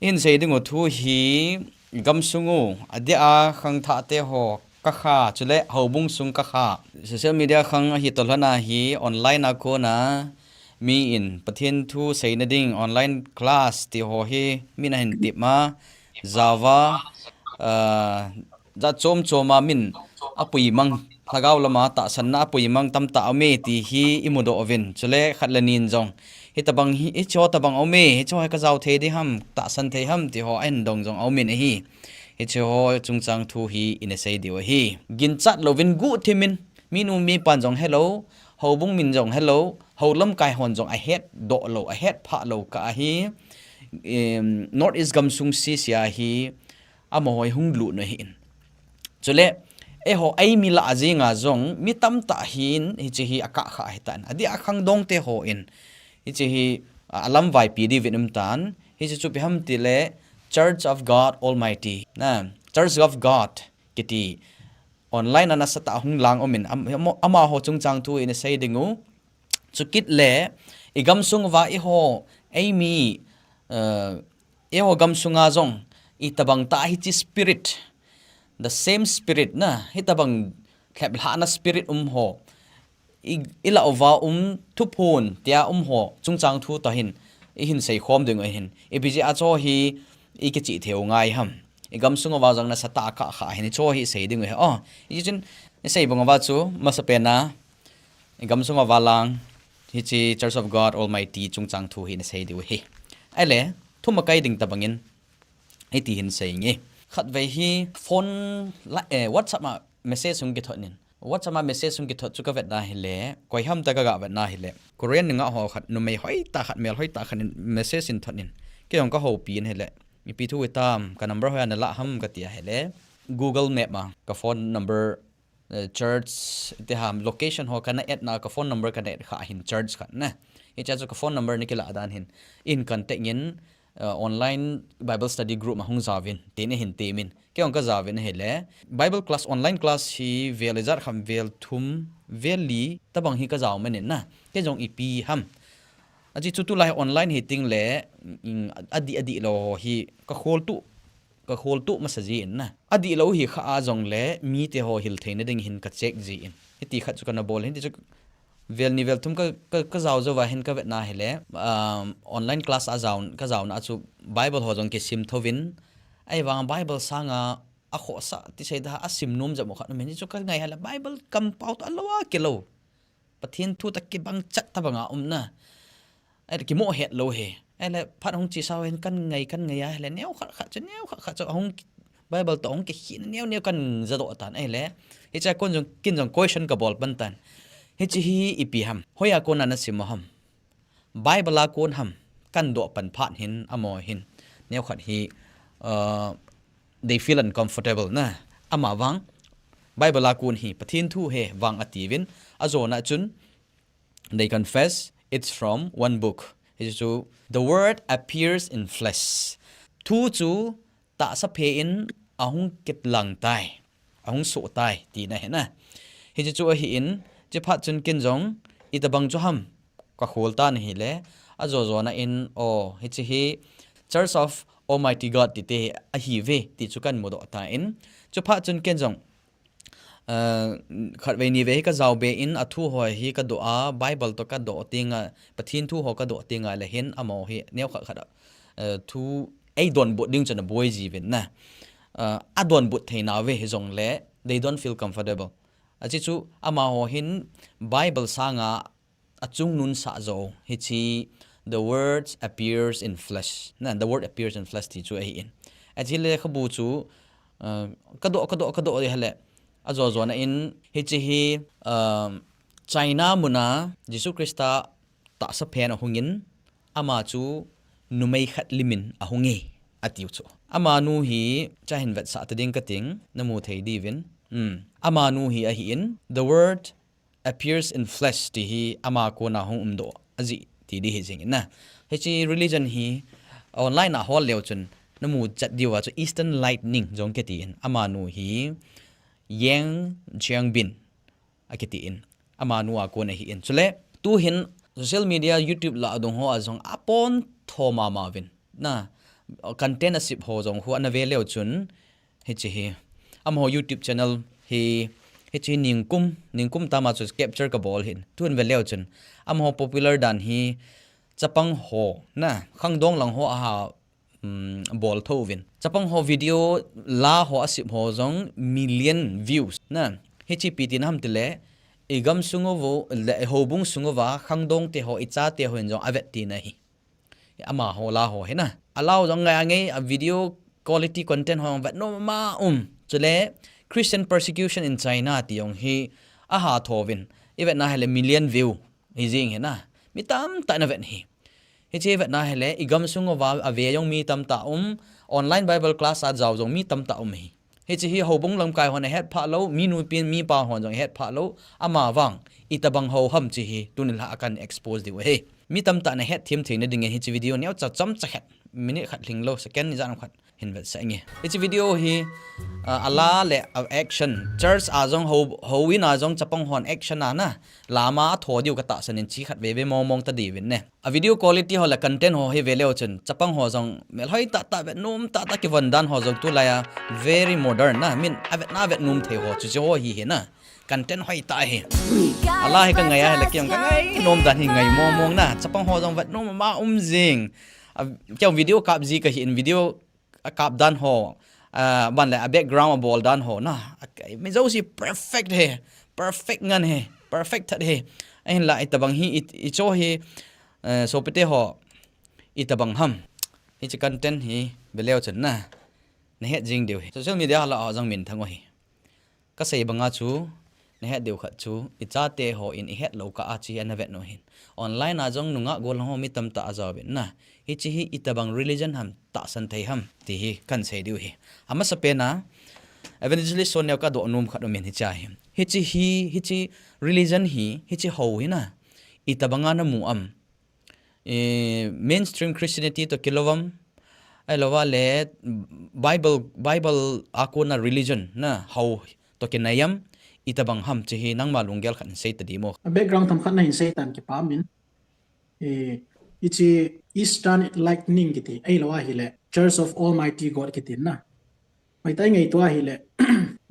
in sei ding thu hi gam sungu adia khang tha te ho KAKHA chule hobung sung KAKHA social media khang hi tolhana hi online a ko na mi in pathian thu sei na ding online class ti ho hi min a hin ti ma java za chom choma min apui mang thagaw lama ta sanna apui mang tam ta ame ti hi imudo ovin chule khatlanin jong hi tabang hi cho tabang ome hi cho ka jaw the di ham ta san the ham ti ho en dong jong aumin hi hi cho chungchang thu hi in a sei diwa hi gin chat lovin gu thimin minu mi pan jong hello hobung min jong hello holam kai hon jong a het do lo a het pha lo ka hi north east gamsung si sia hi amoi hung lu no hin chule e ho ai mi la azinga jong mi tam ta hin hi chi hi aka kha hitan adi akhang dong te ho in hi chi hi alam vai pi di vinum tan hi chu pi ham ti le Church of God Almighty na Church of God kiti online ana sata hung lang omin ama ho chung chang tu in sei dingu chukit le igam sung wa i ho ai mi e ho gam sunga jong itabang ta hi chi spirit the same spirit na hitabang khep hana spirit ho ila ova thupon tia ho chungchang thu ta hin hin sei khom ding hin ebiji a cho hi kichih theu ngai ham igam sunga wa jang na sata ka kha hin cho hi sei ding he i chin sei bang wa chu masapena igam sunga wa lang hi chi Church of God Almighty chungchang thu hin sei diu hi ale thuma kai ding tabangin ai ti hin sei nge khat ve hi phone WhatsApp ma message sung ki thonin WhatsApp ma message sung ki thot chu ka vet na hi le koi ham ta ga vet na hi le Korean nga ho khat nu mei hoi ta khat mel hoi ta khan message in thonin ke ong ka ho pin he le mi pi thu etam ka number ho na la ham ka tia he le Google Map ma ka phone number church te ham location ho kana et na ka phone number ka net kha hin church khat na e cha chu ka phone number ni ki la dan hin in contact in online Bible study group ma hung zawin te ne hin te min ke ong ka zawin he le Bible class online class hi velizar kham vel thum veli tabang hi ka zaw manin na ke jong ipi ham aji chu tu lai online hitting le adi lo hi ka khol tu masaji in na adi lo hi kha a jong le mi te ho hil thein ding hin ka check ji in hiti kha chu kana bol hin chu vel ni vel thum ka zaw zo wa hin ka vet na hele online class a zaw na chu Bible ho jong ke sim thovin ai wang Bible sanga a kho sa ti sei da asim num ja mo kha no men chu ka ngai hala Bible compound alwa kilo pathin thu tak ki bang chat ta banga na ai ki mo het lo he ai le phat hong chi saw hen kan ngai ya le neu kha cha hong Bible to hong ke hin neu kan za do tan ai le hi cha kon jong kin jong question ka bol ban tan hi chi hi ipi ham hoya kon na sim ham Bible la kon ham kan do pan phat hin amo hin neu khat hi they feel uncomfortable na ama wang Bible la kun hi pathin thu he wang ativin azona chun they confess it's from one book is to the word appears in flesh thu chu ta sa phe in ahung kit lang tai ahung so tai ti na he na hi chu hi in che phat chun kin jong itabang chu ham ka khol ta ni le azo na in hi chi hi Church of Almighty God ti te a hi ve ti chu kan modo ta in chu phat chun kin jong khat ve ni ve ka zaw be in athu hoi hi ka do a Bible to ka do tinga pathin thu ho ka do tinga le hen amo hi neu kha kha thu ai don bo ding chana boy ji ven na a don but theina ve hi jong le they don't feel comfortable achi chu ama ho hin Bible sanga achung nun sa zo hi chi the words appears in flesh na the word appears in flesh ti chu ai in achi le khabu chu ka do hale azo na in hi chi hi China muna Jesu Krista ta sa phen hungin ama chu numei khat limin ahungi atiu chu ama nu hi cha hin vet sa ta ding ka ting namu thei divin ama nu hi a hi in the word appears in flesh ti hi ama ko na hung do aji ti di hi jing na hi chi religion hi online na hol leo chun namu chat diwa chu Eastern Lightning jong ke ti in ama nu hi yang jiang bin akiti in ama nu a ko na hi in chule tu hin social media YouTube la adong ho azong apon thoma mavin na content asip ho jong hu an ve leo chun hi chi hi am ho YouTube channel hi chi ningkum tama chu capture ka ball hin tun ve leo chun am ho popular dan hi chapang ho na khang dong lang ho a ball thovin chapang ho video la ho asip ho jong million views na hi chi pt nam tile igam sungovo le hobung sungova khang dong te ho icha te ho jong avet ti na hi ama ho la ho he na allow jong ngai a video quality content ho vat no ma chule Christian persecution in China ti yong hi a ha thovin even na hele million view hi jing he na mi tam ta na vet hi che vet na hele igam sungova ave yong mi tam ta online bible class a jaw jong mi tam ta hi chi hi hobung lamkai hon het pha lo mi nu pin mi pa hon jong het pha lo ama wang itabang ho ham chi hi tunil ha akan expose di we mi tam ta na het thim thein ding hi chi video ne cha cham cha khat minute khat ling lo second ni jan khat hin vet sa nge chi video hi ala le action church a jong ho win a jong chapang hon action na lama thodiu ka ta sanin chi khat ve mong ta di win ne a video quality ho la content ho he vele ochun chapang ho jong mel hoi ta ve num ta ki vandan ho jong tu la ya very modern na min avet na vet num the ho chu ho hi he na content hoi ta he ala he ka ngai ya le kyam ka ngai nom dan hi ngai mong na chapang ho jong vet num ma jing kyau video kap ji ka hin video kap dan ho ban le a background a ball dan ho na mi zo si perfect he perfect ngan he perfect that he ain la itabang hi i cho hi so pete ho itabang ham hi chi content hi beleo chen na ne het jing deu social media la jang min thango hi ka sei banga chu ne het deu khat chu i cha te ho in i het lo ka a chi an vet no hin online a jong nunga gol ho mi tam ta azaw bin na hi chi hi itabang religion ham ta san thei ham ti hi kan sei deu hi ama sa pe na evangelist sonya ka do num khat men hi cha hi chi religion hi chi ho hi na itabanga na mu mainstream Christianity to kilowam ai lawa le bible akona religion na ho to kinayam itabang ham chi hi nang malungel khan sei ta di mo background tham khan na hin sei tan ki pa min ichi eastern lightning kiti ai lawa hi le church of almighty god kiti na mai tai ngai to hi le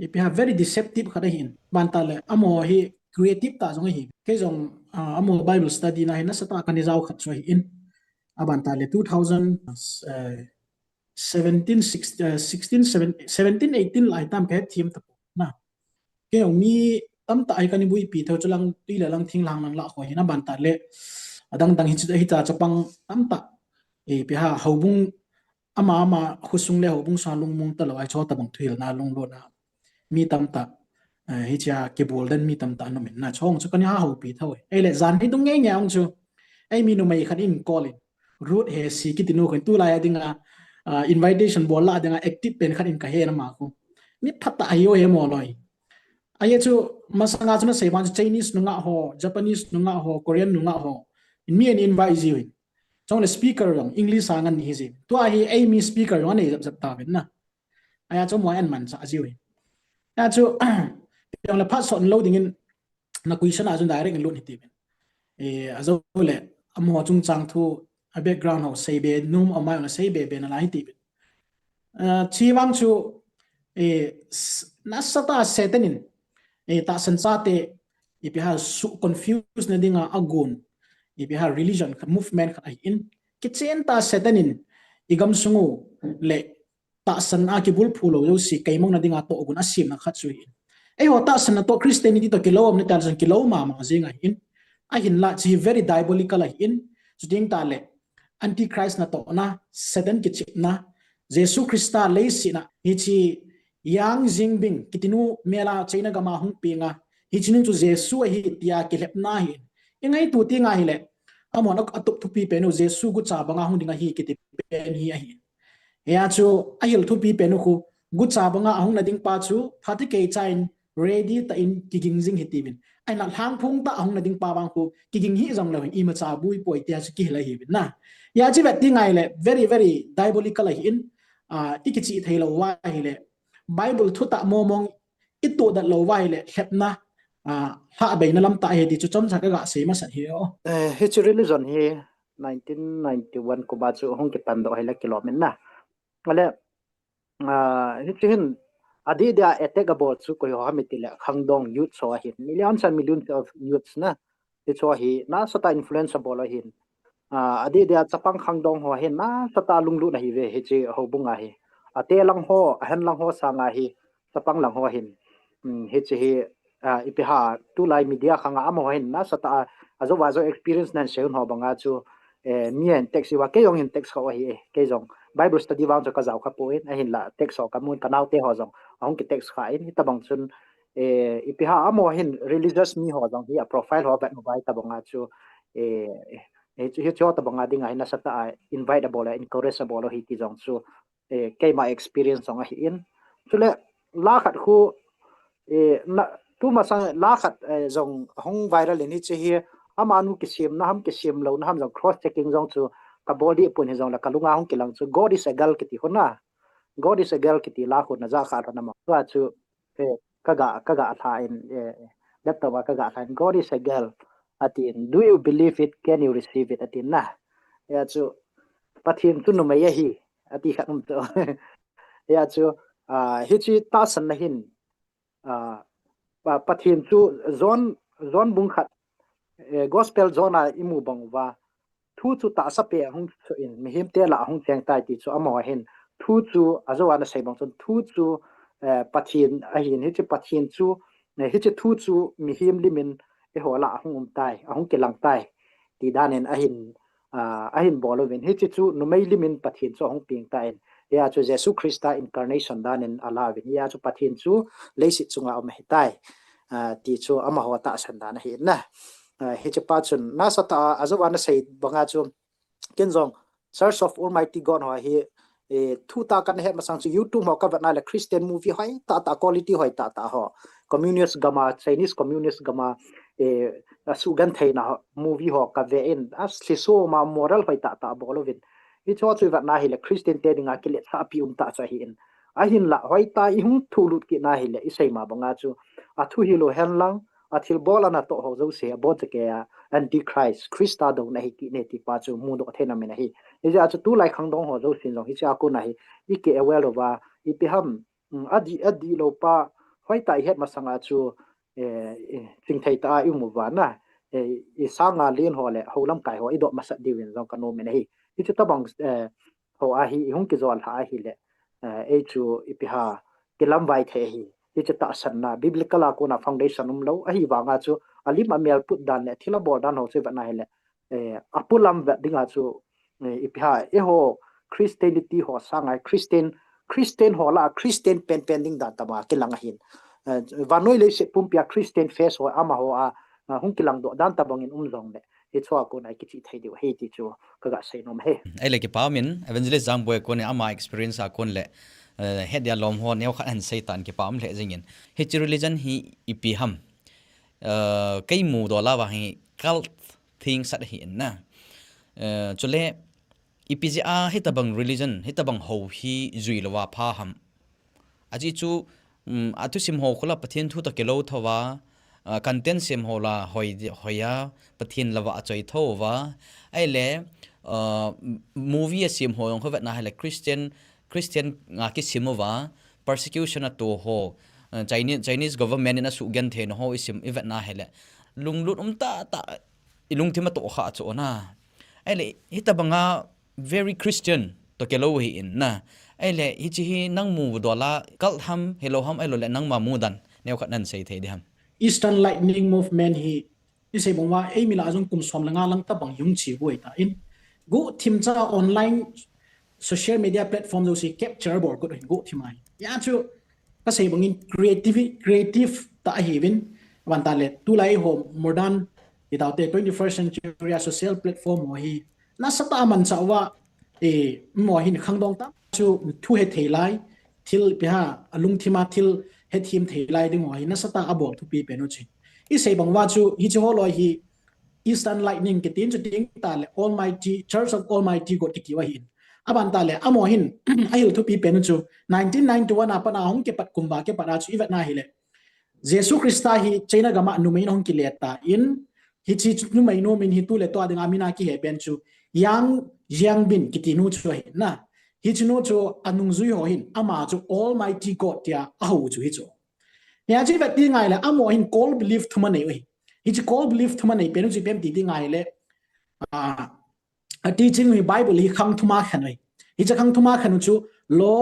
if you have very deceptive khada hin ban ta le amo hi creative ta jong hi ke jong amo bible study na hin na sata kan jaw khat so hi in aban ta le 17 18 lai tam ke thim ta na ke ong mi tam ta ai kan bui pi tho chulang ti la lang thing lang la ho hi na ban ta le adang dang hi cha chapang tam ta pi ha hobung ama khusung le hobung sa lung mung ta lo ai cho ta bang thil na lung lo na mi tam ta hi cha ke bol den mi tam ta no min na chong chu kan ha ho pi thoi ai le zan hi tung nge nge ong chu ai mi no mai khan in call in root he si ki tinu kan tu la ya dinga invitation bol la dinga active pen khan in ka he na ma ko mi phata ayo he mo loi ai chu masanga chu na sei wan Chinese nunga ho Japanese nunga ho Korean nunga ho in mi an invite ji chong le speaker rong English angan hi ji to hi ai mi speaker rong nei jap ta ben na aya chu mo an man sa ji ya chu yang la pass on loading in na question a chu direct in load hi ti ben azo le amo chung chang thu a background ho sei be num amai on sei be na lai ti ben chi wang chu na sata setenin ta san sa te if you have confused na dinga agun if you have religion movement ai in kitchen ta setenin igam sungu le ta san a ki bul phulo yo si kaimong na dinga to gun asim na khat sui ai ho ta san to Christianity to kilom ni ta san kiloma ma zinga in a hin la chi very diabolical ai in jing ta le antichrist na to na satan kichih na jesu christa le si na hi chi yang jingbing kitinu mela china gama hung pinga hi chinu chu jesu hi tia kilep na hi ingai tu ti nga hi le amon atup thu pi penu jesu gu cha banga hung dinga hi kiti pen hi hi ya chu ahil thu pi penu khu gu cha banga hung na ding pa chu phati ke chain ready ta in kiging jing hi tibin ai na hang phung ta hung na ding pa bang khu kiging hi jong la i ma cha bui poi tia chu ki la hi bin na ya chi vet ti ngai le very very diabolical hi in ikichi thailo wa hi le bible thu ta momong itu da lo wa hi le hepna ha be na lam ta he di chu chom sa ka ga se ma sa hi o he chu religion hi 1991 ko ba chu hong ki tan do hela kilometer na ale hin adi dia attack about chu ko ha mitile khangdong youth so hin millions and millions of youths na ti cho hi na sata influence bolo hin adi dia chapang khangdong ho hin na sata lunglu na hi ve he che ho bunga hi ate lang ho han lang ho sanga hi chapang lang ho hin he che hi ipiha tu lai media khanga amo hin na sata azo wazo experience nan seun ho banga chu mien taxi wa ke yong hin tax ho hi ke jong bible study wang ka zaw ka poin a hin la tax ho ka mun kanau te ho jong ong ki tax kha in tabang chun ipiha amo hin religious mi ho jong hi a profile ho ba no bai tabanga chu he cho tabanga dinga ina sata invite bola encourage bola hi ti jong chu ke ma experience ong hi in chule la khat khu na tu ma sang la khat jong hong viral ni che hi amanu ki sim na ham ki sim lo na ham jong cross checking jong chu ka body pun he jong la kalunga hong kilang chu god is a girl kiti hona god is a girl kiti la khu na za kha na ma wa chu kaga tha in laptop kaga tha god is a girl atin do you believe it, can you receive it atin na ya chu pathin tu no mai hi ati khatum to ya chu hi chi ta san na hin pathin chu zon bung khat gospel zona imu bangwa thu chu ta sa pe hung chu in mihim te la hung cheng tai ti chu amo hin thu chu azawa na sei bang chu thu chu pathin a hin hi chu pathin chu hi chu thu chu mihim limin e hola hung tai hung ke lang tai ti danen a hin bolovin hi chu no mai limin pathin chu hung ping tai ya chu jesu christa incarnation danen alawin ya chu pathin chu leisi chunga om hetai ti chu ama ho ta san dan hi na hi chu pa chun na sata azawa na sei banga chu kenjong church of almighty god ho hi thu ta kan he masang chu youtube ho ka na la christian movie hoi ta quality hoi ta ho communist gama chinese communist gama sugan thei na movie ho ka ve in as so ma moral hoi ta bolovin hi cho chu va na hi la christian te dinga ki le sa pi ta cha hi in a hin la hoi ta I hung thulut ki na hi le isei ma banga chu a thu hi lo hen lang a thil bola na to ho zo se bo che ke antichrist christa do na hi ki ne ti pa chu mu do the na me na hi ja chu tu lai khang dong ho zo sin jong hi cha ko na hi I ke aware wa I pe ham adi lo pa hoi ta het ma sanga chu ching thei ta I mu wa na sa nga len ho le ho lam kai ho I do ma sa di win jong ka no me na hi I chu ta bang ho a hi hung ki zol ha hi le chu I pe ha ke lam vai the hi hi chu ta san na biblical ko na foundation lo a hi wa nga chu alim amel put dan ne thila bol dan ho se va na hi le apulam va dinga chu I pe ha ho christianity ho sangai christian ho la christian pen ding da ta ba ke lang hin vanoi le se pumpia christian face ho ama ho a hung kilang do dan ta bangin jong le hi chwa ko na kichi thei de he ti chu ka ga sei nom he ai le ki pamin evangelist jang boy ko ne ama experience a kon le head ya lom ho ne khat an satan ki pam le jingin he chi religion hi ipi ham kai mu do la wa hi cult thing sat hi na chule ipja hitabang religion hitabang ho hi zui lawa pha ham aji chu atu sim ho khola pathin thu ta kelo thowa content sim hola hoya pathin lawa achoi thowa ai le movie sim ho yong khowet na hala christian nga ki simova persecution to ho chinese government in a su gen the no ho isim event na hala lunglut ta ilung thima to kha cho na ai le hitabanga very christian to kelo hi in na ai le hi chi hi nang mu dola kal ham hello ham ai lo le nang ma mu dan neu khat nan sei the de ham Eastern Lightning Movement hi isei bongwa ei mila ajung kum som langa lang ta bang yung chi buai ta in go thim cha online social media platform jo si capture board ko go thimai ya chu ka sei bangin creative ta hi win wan ta le tu lai home modern without the 21st century social platform mo hi na sata man chawa mo hin khangdong ta chu thu he theilai thil piha alung thima thil he thim theilai ding ho na sata abo thu pi pe no chi I sei bangwa chu hi chu loi hi Eastern Lightning ke tin chu ding ta le Almighty Church of Almighty God ki wa hin aban ta le amo hin ahil thu pi pe no chu 1991 apana hong ke pat kumba ke para chu iwat na hi le Jesus Christa hi China gama numain hong ki le ta in hi chi nu mai no min hi tu le to ading amina ki he ben chu yang yang bin kitinu chu hi na hi chinu chu anung zui ho hin ama chu almighty god tia ahu chu hi chu ya chi vet ti ngai le amo hin call belief thuma nei hi hi chi call belief thuma nei penu chi pem ti ngai le a teaching hi bible hi khang thuma khan hi hi cha khang thuma khan chu law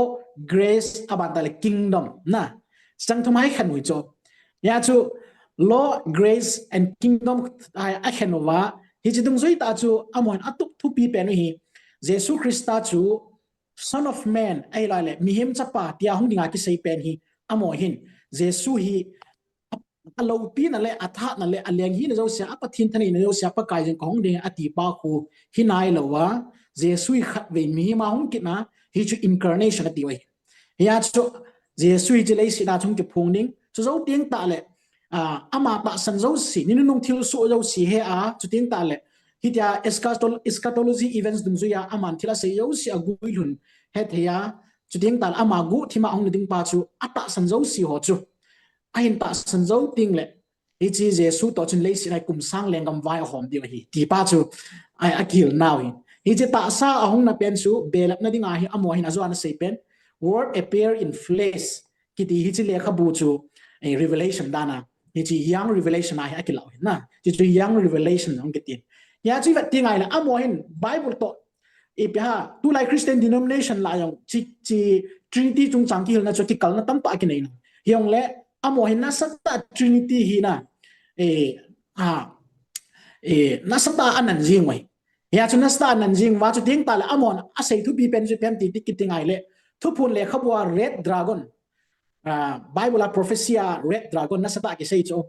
grace about the kingdom na sang thuma khan hui chu ya chu law grace and kingdom I khan wa hi chi dung zui ta chu amon atup thu pi pen hi Jesus Christa chu son of man ai la le mi him chapa tia hung dinga ki sei pen hi amo hin Jesus hi alo pi na le atha na le aleng hi na zo sia apathin thani na zo sia pa kai jeng kong ding ati pa khu hi nai lo wa Jesus khat ve mi ma hung ki na hi chu incarnation ati wai ya chu Jesus ji le si da chung ki phung ding chu zo tieng ta le ama ta san zo si ni nung thil so zo si he a chu tieng ta le hi tia eschatology events dum zo ya aman thila se yo si agui hun he thea chu tieng ta ama gu thima hung ding pa chu ata san zo si ho chu ahin ta san zo ting le hi chi Jesus to chen le si nai kum sang leng gam vai hom di hi ti pa chu ai akil now hi chi ta sa ahung na pen chu belap na ding a hi amo hin azwa na sei pen word appear in flesh ki ti hi chi le khabu chu a revelation dana hi chi young revelation ai akil law na chi young revelation ong ki ti ya chi vat ting ai la amo hin bible to ipha tu lai Christian denomination la yong chi trinity chung chang ki hil na chu ti kal na tam pa ki nei yong le amo hin na sata trinity hi na na sata anan jing wai ya chu na sata anan jing wa chu ting ta la amon a sei thu bi pen ju pen ti ki tingai le thu phun le khabwa red dragon bible prophecia red dragon na sata ki sei chu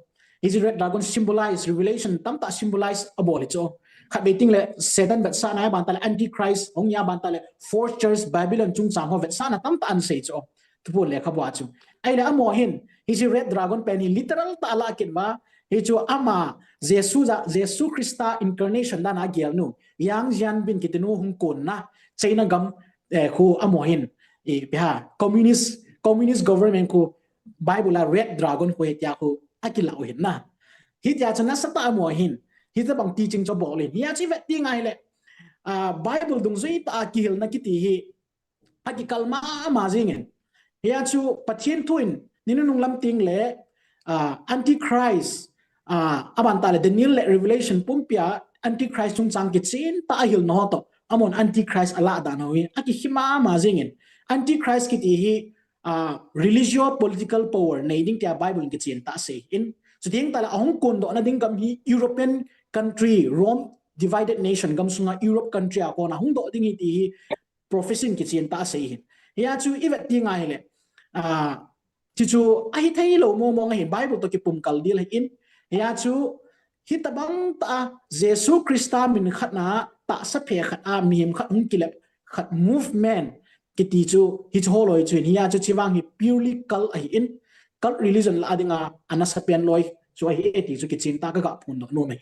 is red dragon symbolize revelation tam ta symbolize abol chu khat be ting le satan bet sa na ban ta le antichrist ong ya ban ta le fourth church babylon chung chang ho vet sa na tam ta an sei chu thu phun le khabwa chu ai le amo hin hi red dragon pen hi literal ta la kin ma hi chu ama Jesus Christa incarnation da na gial nu yang jian bin kitinu hung kon na china gam khu amo hin ha communist government khu bible la red dragon khu hetia khu akila hin na hi tia chana sata amo hin hi ta bang teaching cho bol hin ya chi vet ti ngai le bible dung zui ta kihil na kiti hi akikal ma ma jingen ya chu pathin thuin ninu nung lam ting le antichrist aban ta le Daniel le revelation pumpia antichrist chung chang ki chin ta hil no to amon antichrist ala da no wi aki hima ma jingen antichrist ki ti hi religio political power nei ding tia bible ki chin ta se in so ding ta la hong kon do na ding gam hi European country Rome divided nation gam sunga Europe country a ko na hong do ding ti hi profession ki chin ta se hin ya chu iwet ti ngai le chi chu ai thei lo mo mo ngai bible to ki pum kal dil in ya chu hitabang ta Jesus Christa min khatna ta sa phe khat a mim khat hung kilap khat movement ki ti chu hi choloi chu ya chu chiwang hi purely kal ai in kal religion la adinga anasapian loi chu hi eti chu ki chinta ka ga phun no me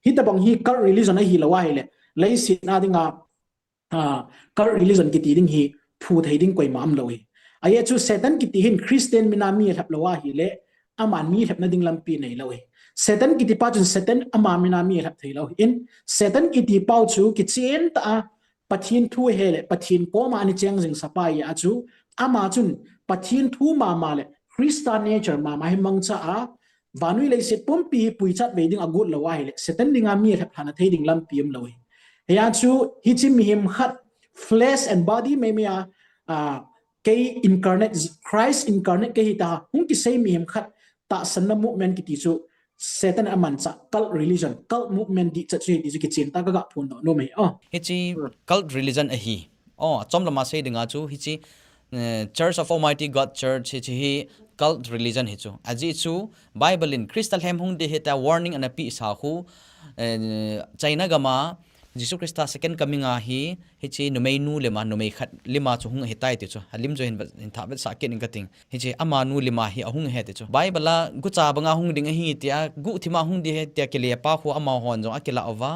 hitabang hi kal religion a hi lawa hi le lei sin adinga kal religion ki ti ding hi phu thei ding koi mam loi ai chu satan ki ti hin Christian minami thap lawa hi le aman mi thap na ding lampi nei loi Satan ki ti pa chun Satan ama mina mi thap thei lo in Satan ki ti pau chu ki chen ta pathin thu hele pathin ko ma ni cheng jing sapai ya chu ama chun pathin thu ma le Christian nature ma himang cha a vanui le set pum pi pui chat ve ding agut lo wa hele Satan dinga mi thap thana thei ding lam pim lo ya chu hi chim him khat flesh and body me me ke incarnate Christ incarnate ke hi ta hung ki sei mi him khat ta sanna movement ki ti chu Satan aman cha cult religion cult movement di chachi di ki chin ta ga phun no me hi chi cult religion a hi chom lama sei dinga chu hi chi Church of Almighty God Church hi cult religion hi chu aji chu Bible in crystal hem hung de heta warning and a pi sa khu China gama Jesus Christa second coming a hi chi numei nu lema numei khat lima chu hung hetai ti chu halim jo hin tha bet sa ken gating hi chi ama nu lima hi ahung he ti chu Bible la gu cha banga hung ding hi tia gu thima hung di he tia kele pa khu ama hon jo akela ova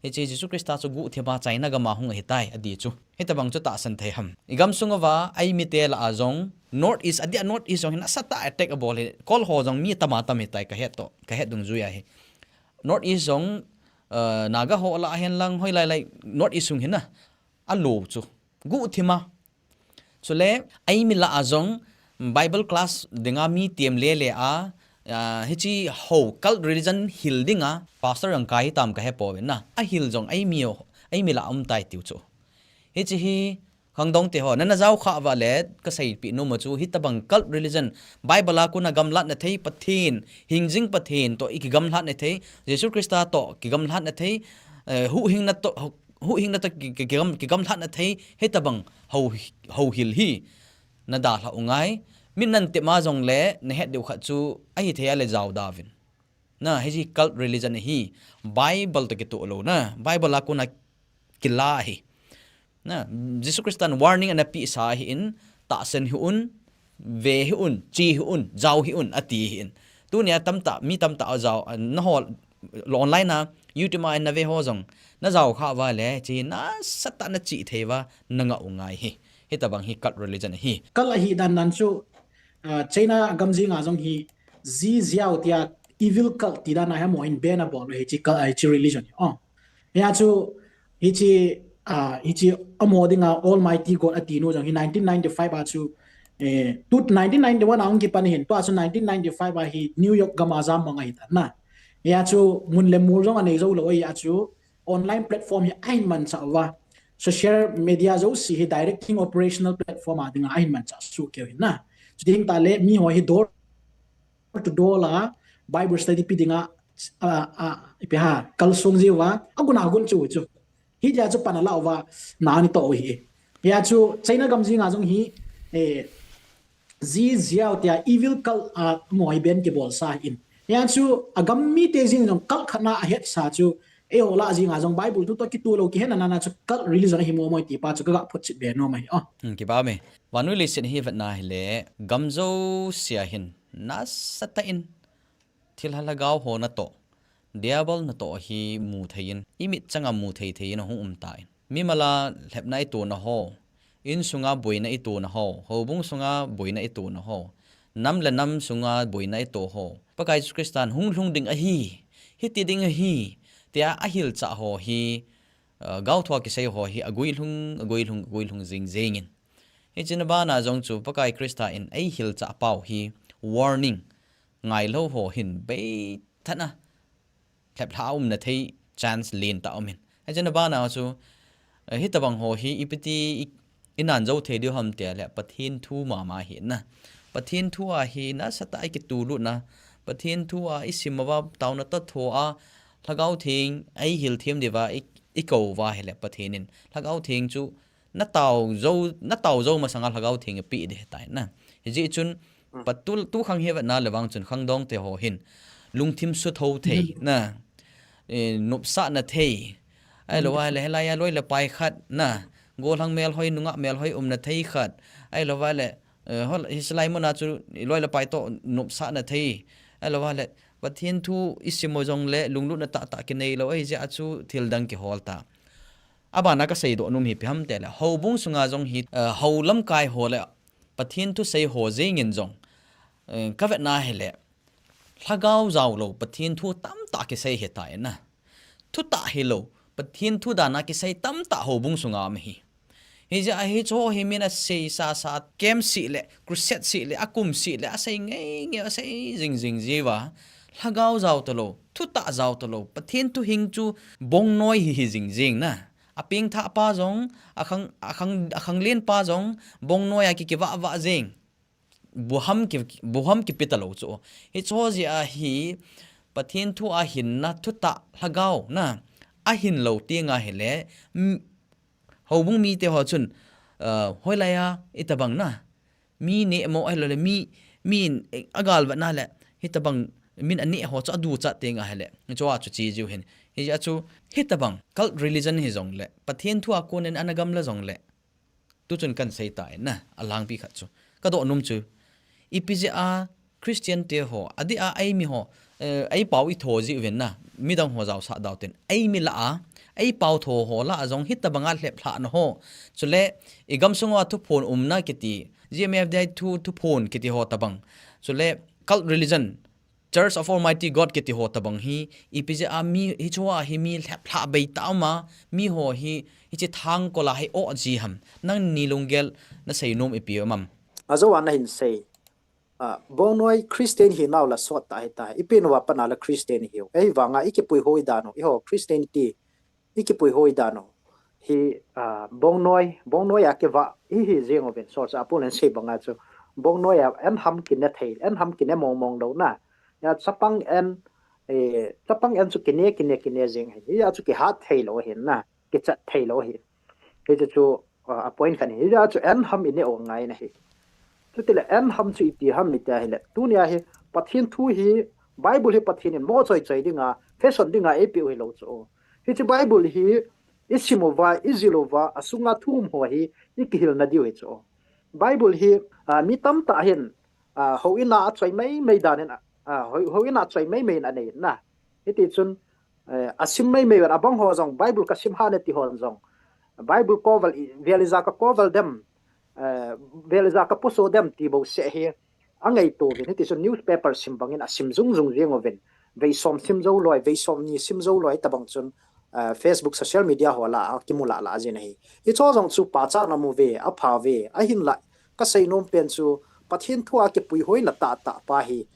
hi chi Jesus Christa chu gu thima China gama hung hetai adi chu hitabang chu ta san thei ham igam sungawa ai mi te la azong north east adia north east jong hin asata attack a ball kol ho jong mi tama tam hetai ka het dung zu ya hi north east jong naga ho la hen lang hoi lai not isung hina alo chu GUHTHIMA chule ai mi la azong Bible class dinga mi tiam le a hichi ho cult religion hil dinga pastor ang kai tam ka he po na a hil jong ai mi la tai tiu chu hichi hi khangdong te ho nana jaw kha wa le ka sai pi no ma chu hi tabang cult religion Bible a kuna gam lat na thei pathin hingjing pathin to ik gam lat na thei Jesus Christa to ki gam lat na thei hu hing na to hu hing na ta ki gam lat na thei he tabang ho hil hi na da la ungai min nan te ma jong le ne het deu kha chu ai thea le jaw davin na hi cult religion hi Bible to ki to lo na Bible a kuna kila hi na Jesus Christian warning and api sa hi in ta sen hi un ve hi un chi hi un jaw hi un ati hi in tu nia tamta mi tamta jaw na hol online na YouTube ma na ve ho jong na jaw kha wa le chi na sata na chi thewa na nga ungai hi tabang hi cult religion hi kal hi dan nan chu China gamji nga jong hi zi ziao tia evil cult ti dan ha mo in ben a bol hi chi religion ya chu hi chi amodinga almighty god atino jong hi 1995 a chu 1991 ang ki pan hin to aso 1995 a hi New York gamaza manga hi na ya chu mun le mur jong anei zo lo ya chu online platform hi ain man cha wa social media zo si hi directing operational platform adinga ain man cha su ke na chu ding ta le mi ho hi door to door la Bible study pi dinga ipi ha kalsong ji wa agun chu hi ja chu panala wa na ni to hi ya chu China gamji nga jong hi zi ziao tia evil kal moi ben ke bol sa in ya chu agam mi te jing jong kal khana het sa chu hola ji nga jong Bible tu to ki tu lo ki hena na chu kal religion hi mo moi ti pa chu ga phut chit be no mai ki ba me wanu le sin hi vat na le gamzo sia hin na sata in thil hala gaw ho na to diabol na to hi mu thein imit changa mu thein ho ta mi mala lepnai to na ho in sunga boina i to na ho hobung sunga boina i to na ho nam le nam sunga boina i to ho pakai Christian hung ding a hi ti ding a hi tia a hil cha ho hi gaw thwa ki sei ho hi agoi lung jing in hi china ba na jong chu pakai Christa in ai hil cha pau hi warning ngai lo ho hin be thana thep thaum na thei chance lin ta omin hi china ba na chu hi tabang ho hi ipiti inan zo the dio ham te le pathin thu ma hi na pathin thu a hi na sata ai ki tu lu na pathin thu a isimwa taw na ta tho a thagau thing ai hil thiam dewa i ko wa hele pathinin thagau thing chu na taw zo ma sanga thagau thing pi de tai na ji chun patul tu khang he na lewang chun khang dong te ho hin lungthim su tho the na nupsa na thei ai lo wa le la ya loi le pai khat na gol hang mel hoi nunga mel hoi na thei khat ai lo wa le hol hislai mo na chu loi le pai to nupsa na thei ai lo wa le pathin thu isimo jong le lunglu na ta ke nei lo ai ja chu thil dang ki holta abana ka sei do num hi pham te la hobung sunga jong hi holam kai ho le pathin thu sei ho jing in jong ka vet na hele thagau zaw lo pathin thu tam ta ke sei he ta na thu ta hi lo pathin thu da na ke sei tam ta hobung sunga ma hi hi ja hi cho hi mina sei sa kem si le cruset si le akum si le asai nge asai jing jiwa thagau zaw to lo thu ta zaw to lo pathin thu hing chu bong noi hi jing na aping tha pa jong akhang len pa jong bong noi a ki wa jing buham ki pitalo chu hi cho ji a hi pathin thu a hin na thu ta thagau na a hin lo tinga hele hobung mi te ho chun hoilaya itabang na mi ne mo ai lo le mi agal wa na le hitabang min ani ho cha du cha tenga hele cho a chu chi ju hin hi ja chu hitabang cult religion hi jong le pathin thu a konen anagam la jong le tu chun kan sei tai na alang pi kha chu ka do num chu ipj a Christian te ho adi a ai mi ho ai pau I tho ji ven na midang ho jaw sa daw ten ai mi la a ai pau tho ho la jong hitabanga hlep thla na ho chule igam sunga thu phone umna kiti GMFDI thu phone kiti ho tabang chule cult religion Church of Almighty God kiti ho tabang hi ipije ami hi chowa hi mi thla bei tauma mi ho hi chi thang kola hi o ji ham nang nilungel na seinom ipi mam azo wana hin sei bonoi Christian hi naw la sot ta ipin wa pana la Christian hi ei wanga ikipui hoi dano i ho Christianity ikipui hoi dano hi bonoi akewa hi jeng oben so cha pun sei banga chu bonoi en ham kin na thei en ham kin mong do na ya chapang en chu kine jeng hi ya chu ki hat thei lo hin na ki chat thei lo hi he chu appoint kan hi ya chu en ham ine o ngai na hi tu tele en ham chu ti ham mi ta hele tunia hi pathin thu hi bible hi pathin in mo choi dinga fashion dinga api hi lo chu hi chu bible hi isimova izilova asunga thum ho hi ikihil na diwe chu bible hi mi tam ta hin ho ina choi mai dan na ho ina choi mai na nei na iti chun asim mai abang ho jong bible ka sim ha ne ti hon jong bible koval veliza ka koval dem veliza ka poso dem ti bo se hi angai to vin iti chun newspaper sim bangin asim zung rieng oven vei som sim zo loi vei som ni sim zo loi tabang chun Facebook social media hola kimula la je nei i cho jong chu pa cha na mu ve a pha ve a hin la ka sei nom pen chu pathin thua ke pui hoi la ta pa hi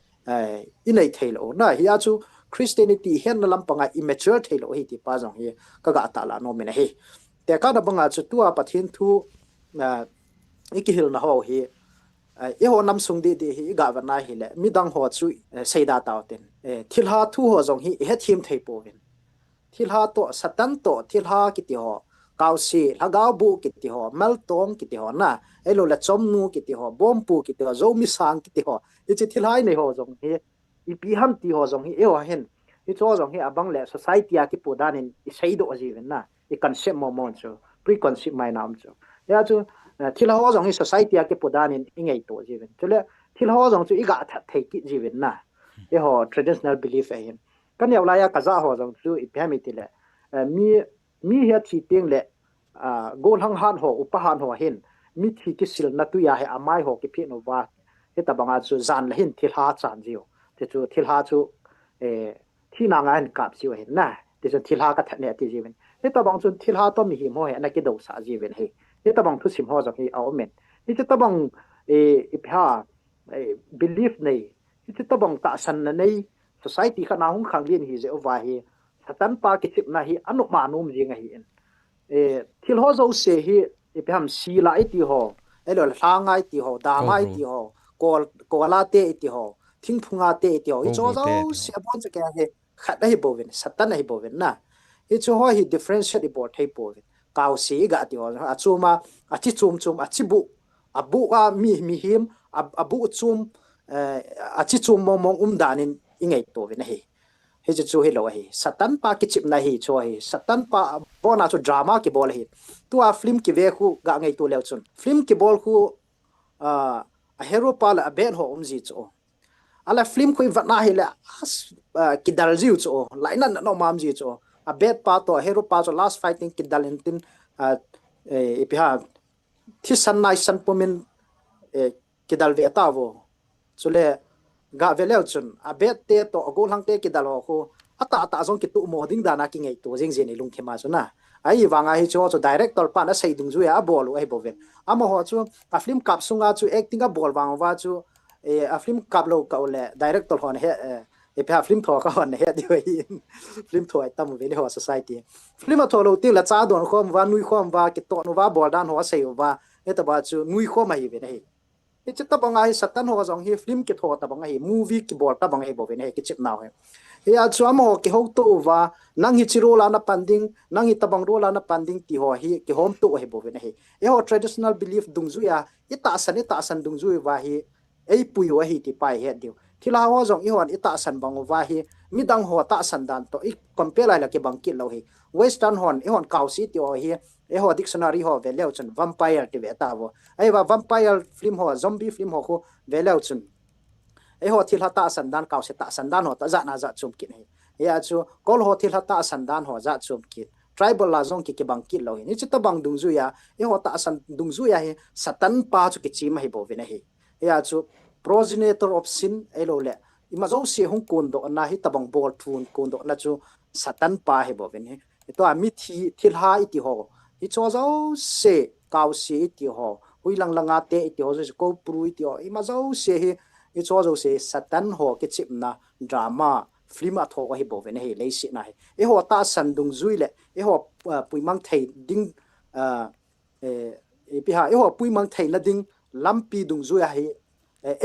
inei thailo na hi a chu Christianity hen na lampanga immature thailo hi ti pa jong hi ka ga ta la no me nei te ka da banga chu tua pathin thu ikihil na ho hi e ho nam sung di hi ga va na hi le midang ho chu seida taw ten thilha thu ho jong hi he thim thei po vin thilha to satan to thilha kiti ho kausi lagau bu kiti ho maltong kiti ho na elo la chomnu kiti ho bompu kiti ho zomi sang kiti ho ichi thilhai nei ho jong hi ipi ham ti ho jong hi e ho hen i cho jong hi abang le society a ki pudan in i seido ajiven na i concept mo mon chu preconcept mai nam chu ya chu thilha ho jong hi society a ki pudan in ingei to jiven chule thilha ho jong chu i ga thei ki jiven na e ho traditional belief a hen kan yaw la ya kaza ho jong chu i phami ti le mi he thi teng le gol hang han ho upahan ho hin mi thi ki sil na tu ya he amai ho ki phi no wa he ta banga chu zan la hin thilha chan jiu te chu thilha chu thi na nga hin kap siu hin na te chu thilha ka thane ti jiwen he ta bang chu thilha to mi hi mo he na ki do sa jiwen he he ta bang thu sim ho jong hi a omen he ta bang ipha belief nei he ta bang ta san na nei society kha na hung khang lin hi je wa hi satan pa ki chip na hi anu ma num jinga hi en thil ho zo se hi ipam si la iti ho elo la ngai ti ho da ngai ti ho kola te iti ho thing phunga te iti ho i cho zo se bon che ka he khat hi bovin satan hi bovin na i cho ho hi differentiate report hi bovin kaw si ga ti ho a chuma a chi chum a chi bu abu a mi him abu chum a chi chum mong danin ingai to vin hi he chu hi lo hi satan pa ki chip na hi cho hi satan pa bona chu drama ki bol hi tu a film ki ve khu ga ngai tu leu chun film ki bol khu a hero pa la ben ho ji cho ala film khu va na hi la ki dal ji cho lai na no mam ji cho a bet pa to hero pa cho last fighting ki dal tin e pi ha thi san nai san pumin ki dal ve ta vo chule ga veleu chun a bet te to gol hang te ki dal ho khu ata jong ki tu mo ding dana ki ngai to jing je ni lung thema chuna ai wanga hi cho director pa na sei dung ju ya bol ai boven ama ho chu a film kap sunga chu acting a bol wang wa chu a film kap lo ka ole director hon he e pa film tho ka hon he di hi film tho ai tam ve le ho society film tho lo ti la cha don khom wa nui khom wa ki to no wa bol dan ho sei wa e ta ba chu nui khom mai ve nei hi chita banga hi satan ho jong hi film ki tho ta banga hi movie ki bol ta banga hi bo ve nei ki chip naw he ya chu amo ki ho to wa nang hi chiro la na panding nang hi tabang ro la na panding ti ho hi ki hom to hi bo ve nei e ho traditional belief dung zu ya ita san dung zu wa hi ei pui wa hi ti pai he dio thila ho jong i hon ita san bang wa hi midang ho ta san dan to i compare la ki bang ki lo hi western hon i hon kaw si ti ho hi e ho dictionary ho ve leu chun vampire ti ve ta wo ai wa vampire film ho zombie film ho ko ve leu chun e ho thil hata sandan kaw se ta sandan ho ta za na za chum ki nei ya chu kol ho thil hata sandan ho za chum ki tribal la zong ki bang ki lo ni chita bang dung zu ya e ho ta san dung zu ya he satan pa chu ki chi ma hi bo ve nei ya chu progenitor of sin elo le ima zo se hong kon do na hi tabang bol thun kon do na chu satan pa he bo ven he to a mi thi thil ha iti ho hi cho zo se kaw se iti ho hui lang langa te iti ho zo ko pru iti ho ima zo se hi cho zo se satan ho ke chip na drama film a tho hi bo ven he le si na he ho ta san dung zui le ho pui mang thei ding pi ha ho pui mang thei na ding lampi dung zui hi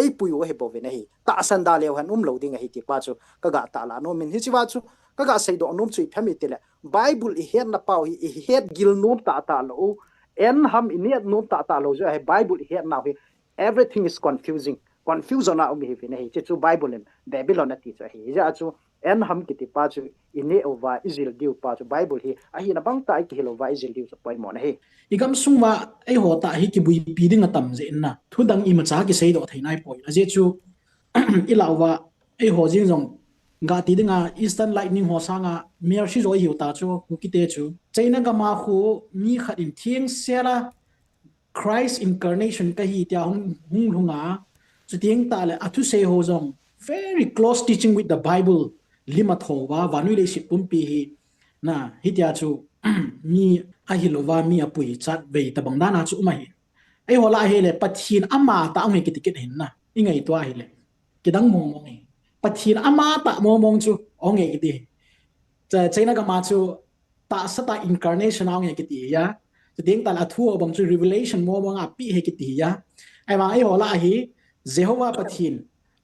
ei pui wo he bo ven he ta san da le han lo ding hi ti pa chu ka ga ta la no min hi chi wa chu ka ga sei do nom chui phami te le bible i het na pau hi het gil nom ta ta lo en ham iniat nom ta lo jo he bible i het na hi everything is confusion na mi hi ne hi chu bible in babylon na ti chu hi ja chu en ham ki ti pa chu ine over israel diu pa chu bible hi a hi na bang ta ki hilo over israel diu chu poi mo na hi igam sungwa ai ho ta hi ki bui pi ding atam je na thudang i ma cha ki sei do thainai poi a je chu ilawa ai ho jing jong ga ti dinga eastern lightning ho sanga mer shi roi hiu ta chu ku ki te chu chaina ga ma khu mi khat in thieng sera Christ incarnation ka hi tia hung lunga chu tieng ta le athu sei ho jong very close teaching with the bible lima thowa vanui le sipum pi hi na hi tia chu mi a hilova mi apui chat ve tabang dana chu mai ai hola he le pathin ama ta ngai ki tiket hin na ingai to hi le kidang mong mong pathin ama ta mong chu ongai ki ti cha chaina ga ma chu ta sata incarnation ongai ki ti ya chu ding ta la thu bang chu revelation mo mong a pi he ki ti ya ai ma ai hola hi jehovah pathin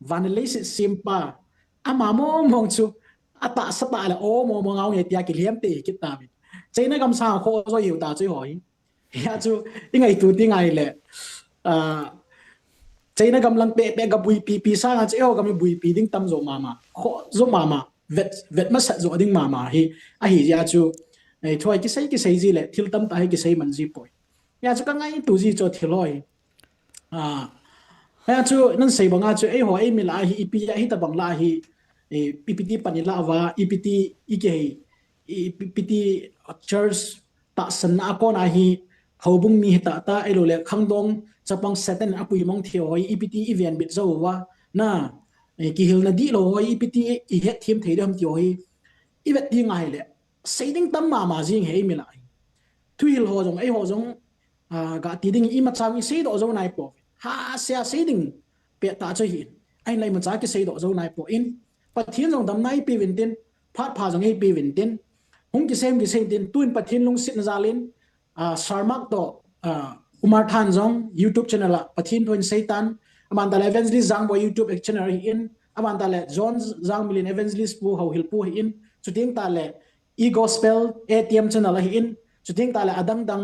vanelise simpa ama mong chu ata sata la o mo mong ongai ti ya ki liam te ki ta mi chaina gam sa kho zo yu ta chui hoi ya chu ingai tu ti ngai le chaina gam lang pe ga bui pi sa nga cheo gam bui pi ding tam zo mama kho zo mama vet ma sa zo ding mama hi a hi ya chu ai thoi ki sei ji le thil tam ta hi ki sei man ji poi ya chu ka ngai tu ji cho thiloi ya chu nan sei banga chu ai ho ai mi la hi ipi ya hi ta bang la hi ppt panila wa ipt ike ipt church ta san na ko na hi hobung mi ta elo le khangdong chapang satan apui mong theo hoi ipt event bit zo wa na ki hil na di lo hoi ipt i het thim thei dam ti hoi ivet ti ngai le seiding tam ma jing he mi lai thu hil ho jong ai ho jong ga ti ding i ma chang i sei do zo nai po ha sia seiding pe ta cho hi ai lai ma cha ki sei do zo nai po in pathian jong dam nai pi vin tin phat pha jong ei pi vin tin hung ki sem tin tuin pathin lung sit na zalin sarmak to umar than jong youtube channel pathin toin satan aman da evangelist jang bo youtube channel in aman da le john jang milin evangelist pu ho hil pu in chuting ta le e gospel atm channel in chuting ta le adang dang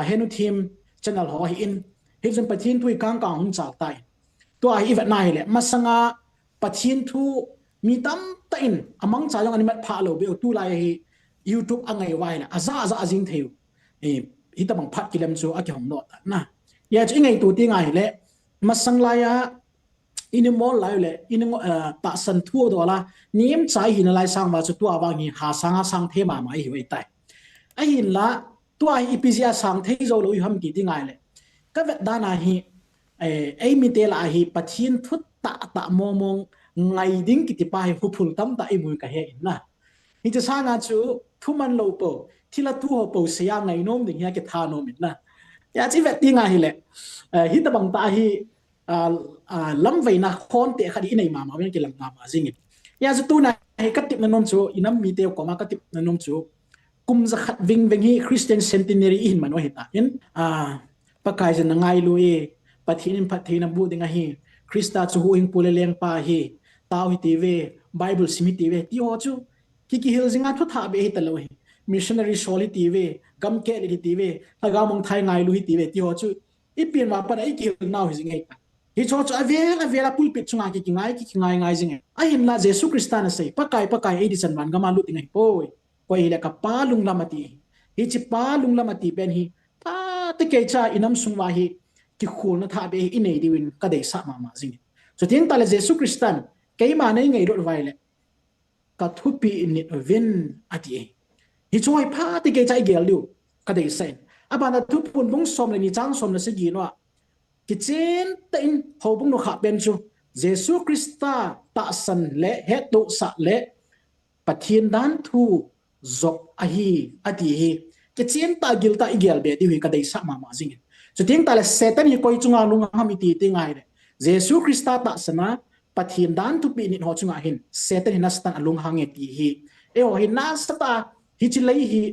henu thim channel ho in hizon pathin tui kang kang hung chak tai to ai event nai le masanga pathin thu mi tam ta in amang cha jong animat pha lo be tu lai hi YouTube angai wai la aza azing theu hi ta bang phat kilam chu a ki hom no na ya chu ngai tu ti ngai le masang la ya in mo lai le in ta san thu do la nim chai hin lai sang ma chu tu awang hi ha sang the ma mai hi wei tai a hin la tu ai ipizia sang thei zo lo ham ki ti ngai le ka vet da na hi ai mi te la hi pathin thut ta mo mong ngai ding ki ti pa hi phul tam ta i mu ka he na hi cha sang a chu thu man lo po thila tu ho po se yang ngai nom ding ya ke tha nom na ya chi vet ti nga hi le hi ta bang ta hi lam ve na khon te khadi nei ma ben ki lam nga ma jing ya chu tu na hi ka tip na nom chu inam mi te ko ma ka tip na nom chu kum za khat ving hi christian centenary in man hi ta in pakai jan ngai lu e pathin pathin bu ding hi krista chu hu ing pule leng pa hi tau hi ti ve bible simi ti ve ti ho chu ki hil jinga thu tha be hi ta lo hi missionary soli ti ve gam ke li ti ve taga mong thai ngai lu hi ti ve ti ho chu i pin ma pa ai ki now hi jingai hi cho chu avela pulpit chunga ki ngai jing a hin la jesu krista na sei pakai ai di san man ga ma lu ti ngai poi koi le ka pa lung lamati hi chi pa lung lamati pen hi ta te ke cha inam sungwa hi ki khul na tha be hi nei diwin ka dei sa ma jing so tin ta le jesu kristan ke ma nei ngai ro vai le ka thupi in vin ati hi choi pha ti ke chai gel lu ka dei sen abana thu pun bung som le ni chang som na se gi no ki chen ta in ho bung no kha pen chu Jesus Christa ta san le hetlou sa le pathian dan thu zop ahi ati hi ke chen ta gil ta igel be ti hui ka dei sa ma ma jing so ting ta le Satan hi koi chunga lunga ham ti ti ngai le Jesus Christa ta sana pathian dan thu pi ni ho chunga hin Satan hi nastan alung hange ti hi e ho hi na sata hi chi lei hi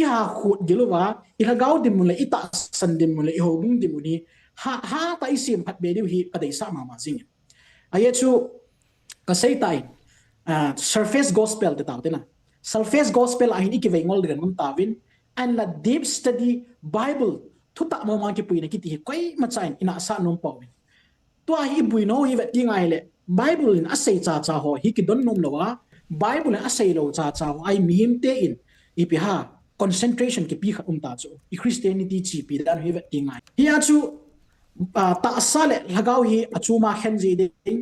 i ha khut giluwa i ha gau dim mun le i ta san dim mun le i ho bung dim mun hi ha ta i sim phat be di hi ka dei sa ma ma jing ai chu ka sei tai surface gospel te tau te na surface gospel ahin iki vengol den mun tawin and la deep study Bible thu ta mo ma ki pui na ki ti koi ma chain ina sa nom pawin to hi bui no hi vet ngai le Bible in asei cha cha ho hi ki don nom lowa Bible in asei lo cha cha ho ai mihim te in ipi ha concentration ki pi kha ta chu I Christianity chi pi dan hi vet ngai hi a chu ta sa le lagau hi achuma khen ji ding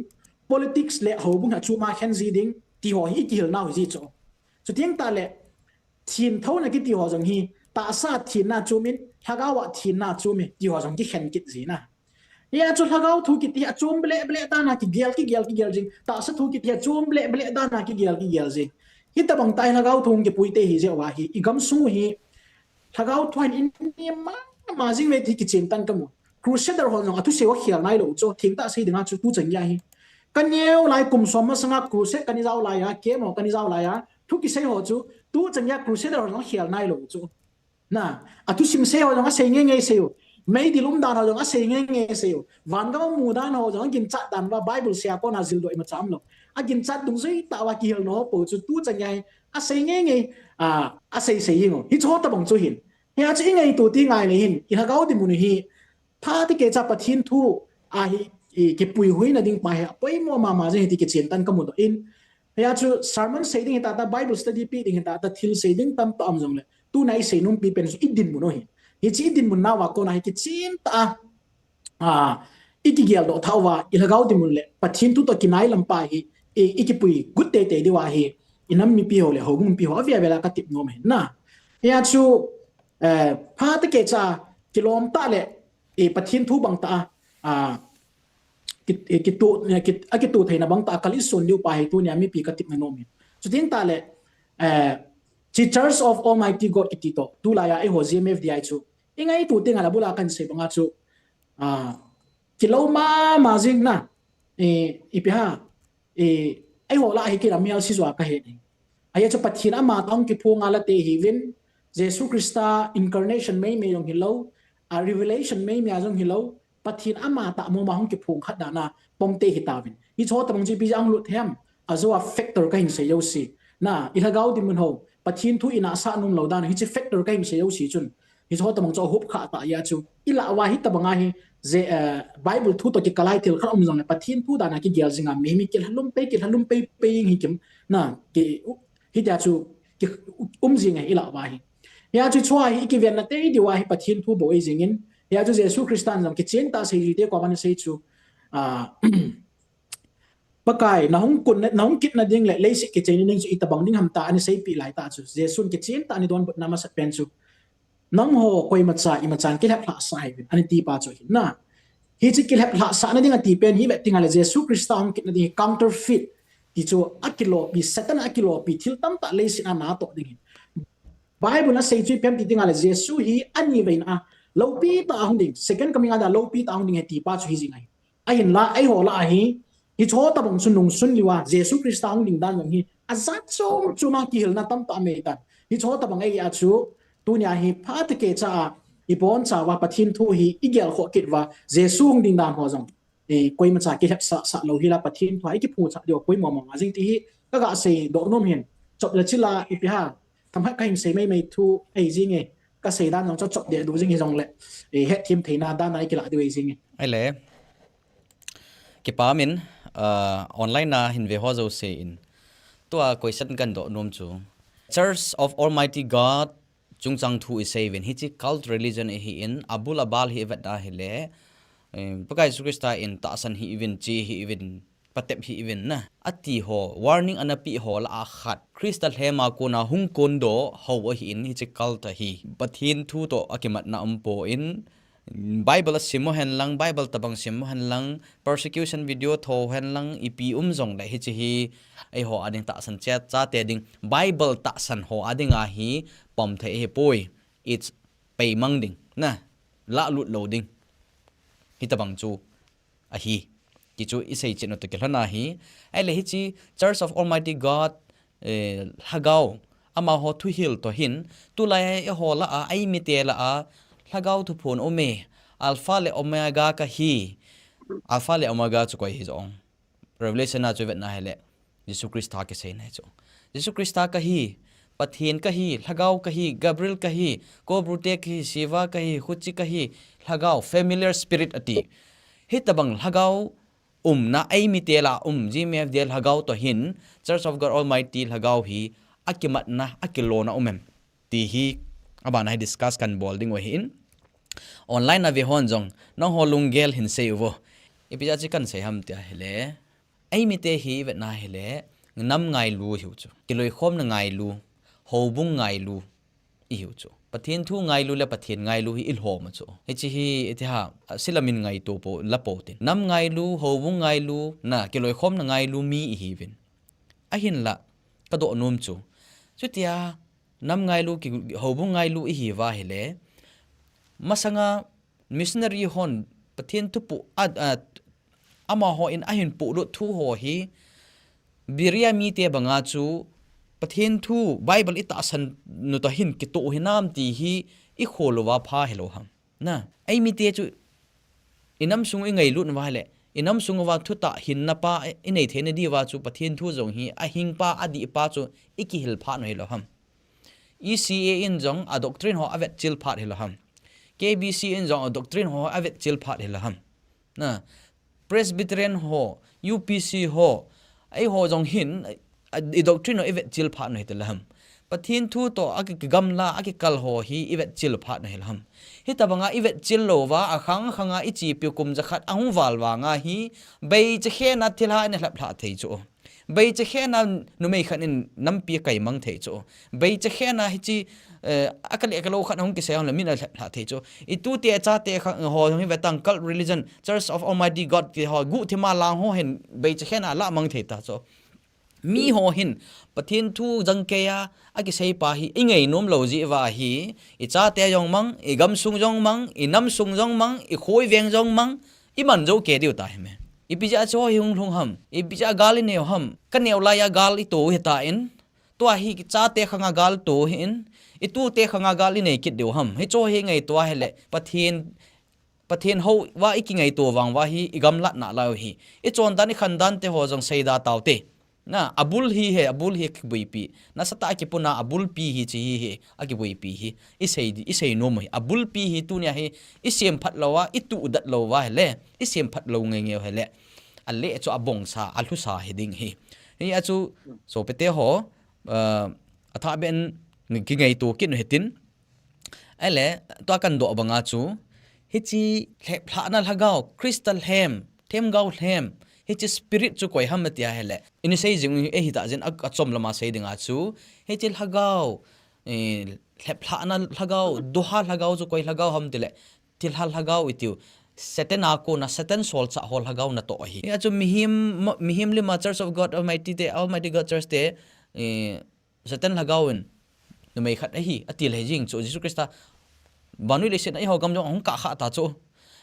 politics le hobung achuma khen ji ding ti ho hi ki hil nau ji chu so tiang ta le thin tho na ki ti ho jong hi ta sa thin na chu min lagawa thin na chu mi ti ho jong ki khen kit ji na ya chu lagau thu ki ti achum ble ta na ki gel jing ta sa thu ki ti achum ble ta na ki gel jing hi ta bang tai lagau thung ki pui te hi je wa hi igam su hi lagau thwain in ma jing me ti ki chen tan ka mu crusader ho jong atu se wa khial nai lo cho thing ta sei dinga chu tu chang ya hi kan yeu lai kum som ma sanga crusade kan izau lai ya ke mo kan izau lai ya thu ki sei ho chu tu chang ya crusader ho jong khial nai lo chu na atu sim se ho jong a sei nge se yo mei di lum dan ho jong a sei nge se yo van ga mu dan ho jong gin chat dan wa bible se ko na zil do ma cham lo a gin chat dung zui ta wa ki hel no po chu tu chang ya a sei nge a sei yin hi cho ta bang chu hin ya chi ngai tu ti ngai le hin I ha gau di mu ni hi pha ti ke cha pathin thu a hi ke pui hui na ding pa he poi mo ma je ti ke chen tan ka mu do in ya chu sermon sei ding ta Bible study pi ding ta thil sei ding tam tam jong le tu nai sei num pi pen I din mu no hi chi din mu na wa ko na hi ke chin ta ikigial do thawa ilagau di mun le pathin tu to kinai lam pa hi ikipui good day te di wa hi inam mi pi ho le hogum pi ho avia vela ka tip ngom na ya chu pha te ke cha kilom ta le pathin thu bang ta kitu thaina bang ta kali son liu pa hi tu nya mi pi ka tip ngom chu tin ta le Church of Almighty God kitito tu la ya ho GMFDI chu ingai tu te ngala bula kan se banga chu kilo ma jing na ipiha ai ho la hi ki ramial si zwa ka he ni ai chu pathina ma tong ki phunga la te hi win Jesus Christa incarnation mai me yong hilo a revelation mai me ajong hilo pathin ama ta mo ma hong ki phung khat da na pomte hi ta win hi cho tang ji bi ang lu them azwa factor ka hin se yo si na ilagau di mun ho pathin thu ina sa num lo dan hi chi factor ka hin se yo si chun hi cho tang cho hup kha ta ya chu ila wa hi ta banga hi je Bible thu to ki kalai til kham jong pathin thu da na ki gel jinga mi mi ki halum pe hi kim na ki hi da chu ki jinga ila wa hi ya chu chwa hi ki ven na te di wa hi pathin thu bo jingin ya chu Jesus Christian jam ki chen ta sei te ko man sei chu pakai na hong kun na hong kit na ding le si ki chen ning chu itabang ding ham ta ani sei pi lai ta chu Jesus ki chen ta ni don na ma sa pen chu nang ho koi macha I machan ki hap la sai ani ti pa chu na hi chi ki hap la sa na ding ati pen hi be tinga le Jesus Christ ang kit na ding counterfeit ti chu akilo bi satan akilo pi thil tam ta le sin na to ding Bible na sei chu pem ti tinga le Jesus hi ani vein lo pi ta hong ding second coming ada lo pi ta hong ding ti pa chu hi jingai ai la ai ho la hi cho ta bang sunung sun liwa Jesus Christ ang ding dan hi azat chu ma ki hil na tam ta me tan hi cho ta bang ai a chu tu nya hi pha te ke cha ipon cha wa pathin thu hi igel kho kit wa Jesus hong ding dan ho jong koi ma cha ki hep sa lo hi la pathin thu ai ki phu cha dio koi mo ma jing ti hi ka ga se do nom hin chop la chila ipi ha tham ha ka hin se mai thu ai jing e ka se dan jong chop de du jing hi jong le het thim theina dan ai ki la du jing ai le ki pa min online na hin ve ho zo se in to a question kan do nom chu Church of Almighty God chung chang thu is seven hi chi cult religion hi in abul abal hi vat da hi le pakai Christa in ta san hi even chi hi even patep hi even na ati ho warning anapi ho la khat Crystal hema ko na hung kon do ho hi in hi chi cult hi pathin thu to akimat na umpo in Bible simo hen lang Bible tabang simo hen lang persecution video tho hen lang ipi zong la hi chi hi ai ho ading ta san chat cha te ding Bible ta san ho ading a hi pom the hi poi it's pay mang ding na la lut loading hi tabang chu a hi ki chu isei chino to kelana hi ai le hi chi Church of Almighty God hagao ama ho thu hil to hin tu lai e ho la a ai mi te la a hagao thu phun ome alpha le omega ka hi alpha le omega chu koi hi zong revelation na chu vet na hele Jesus Christ ta ke sei na chu Jesus Christ ta ka hi pathin ka hi hagao ka hi Gabriel ka hi ko brute ka hi Shiva ka hi khuchi ka hi hagao familiar spirit ati hi tabang hagao na ai mi te la GMFDI hagao to hin Church of God Almighty hagao hi akimat na akilona ti hi abana hi discuss kan bolding wa hin online na ve hon jong no holung gel hin sei wo ipija chi kan sei ham tia hele ai mi te hi vet na hele nam ngai lu hiu chu kiloi khom na ngai lu hobung ngai lu i hiu chu pathin thu ngai lu le pathin ngai lu hi il ho ma chu he chi hi itiha silamin ngai to po la po tin nam ngai lu hobung ngai lu na kiloi khom na ngai lu mi i hi vin a hin la ka do num chu chutia nam ngai lu ki hobung ngai lu i hi wa hele masanga missionary hon pathin tu pu ama ho in ahin pu lu thu ho hi biria mi te banga chu pathin thu Bible ita san nu to hin ki to hinam ti hi i kholowa pha hello ham na ai mi te chu inam sung ngai lu na le inam sung wa thu ta hin na pa inei thene di wa chu pathin thu jong hi a hing pa adi pa chu iki hil pha no hello ham ECA in jong a doctrine ho avet chil pha hello ham KBC in jong a doctrine ho avet chil pha hello ham na Presbyterian ho UPC ho ai ho jong hin i doctrine no evet chil pha no hetelham pathin thu to ak gamla ak kal ho hi evet chil pha no helham hi tabanga evet chil lo wa akhang khanga ichi pi kum jakhat angu wal wa nga hi bei che khe na thilha ne hlap thla thei chu bei che khe na nu mei khan in nam pi kai mang thei chu bei che khe na hi chi akali akalo khan hong ki se hon la min thla thei chu I tu te cha te ho hi vetang cult religion Church of Almighty God ki ho GUHTHIMA lang ho hen bei che khe na la mang thei ta chu mi ho hin pathin thu jangkeya aki sei pa hi ingei nom lo ji wa hi I cha te jong mang I gam sung jong mang I nam sung jong mang I khoi veng jong mang I man jo ke diu ta hme I pija cho hi hung thung ham I pija gal ne ham kan neu la ya gal I to heta in to hi cha te khanga gal to hin I tu te khanga gal I nei kit deu ham hi cho hi ngai to hele pathin ho wa I ki ngai to wang wa hi I gam lat na la hi I chon dan I khan dan te ho jong sei da taw te na abul hi khbuipi na sata ki puna abul pi hi chi hi aki buipi hi isei no mai abul pi hi tu nya hi isem phat lawa itu udat lawa hele isem phat lo nge nge hele alle chu abong sa alhu sa heding hi hi achu so pete ho atha ben ki ngai to kin hetin ale to kan do banga chu hi chi phla na lhagao crystal hem them gau hem hi chi spirit chu koi ham tia hele ini sei jing e hi ta jen a chom lama sei dinga chu hi chil hagao phla na lhagao doha lhagao chu koi lhagao ham tile til hal hagao itiu seten ako na seten sol cha hol hagao na to hi ya chu mihim lima Church of God Almighty God Church te seten hagao in no mai khat hi atil he jing chu Jesus Christ banu le sen ai ho gam jong ong KAKHA ta chu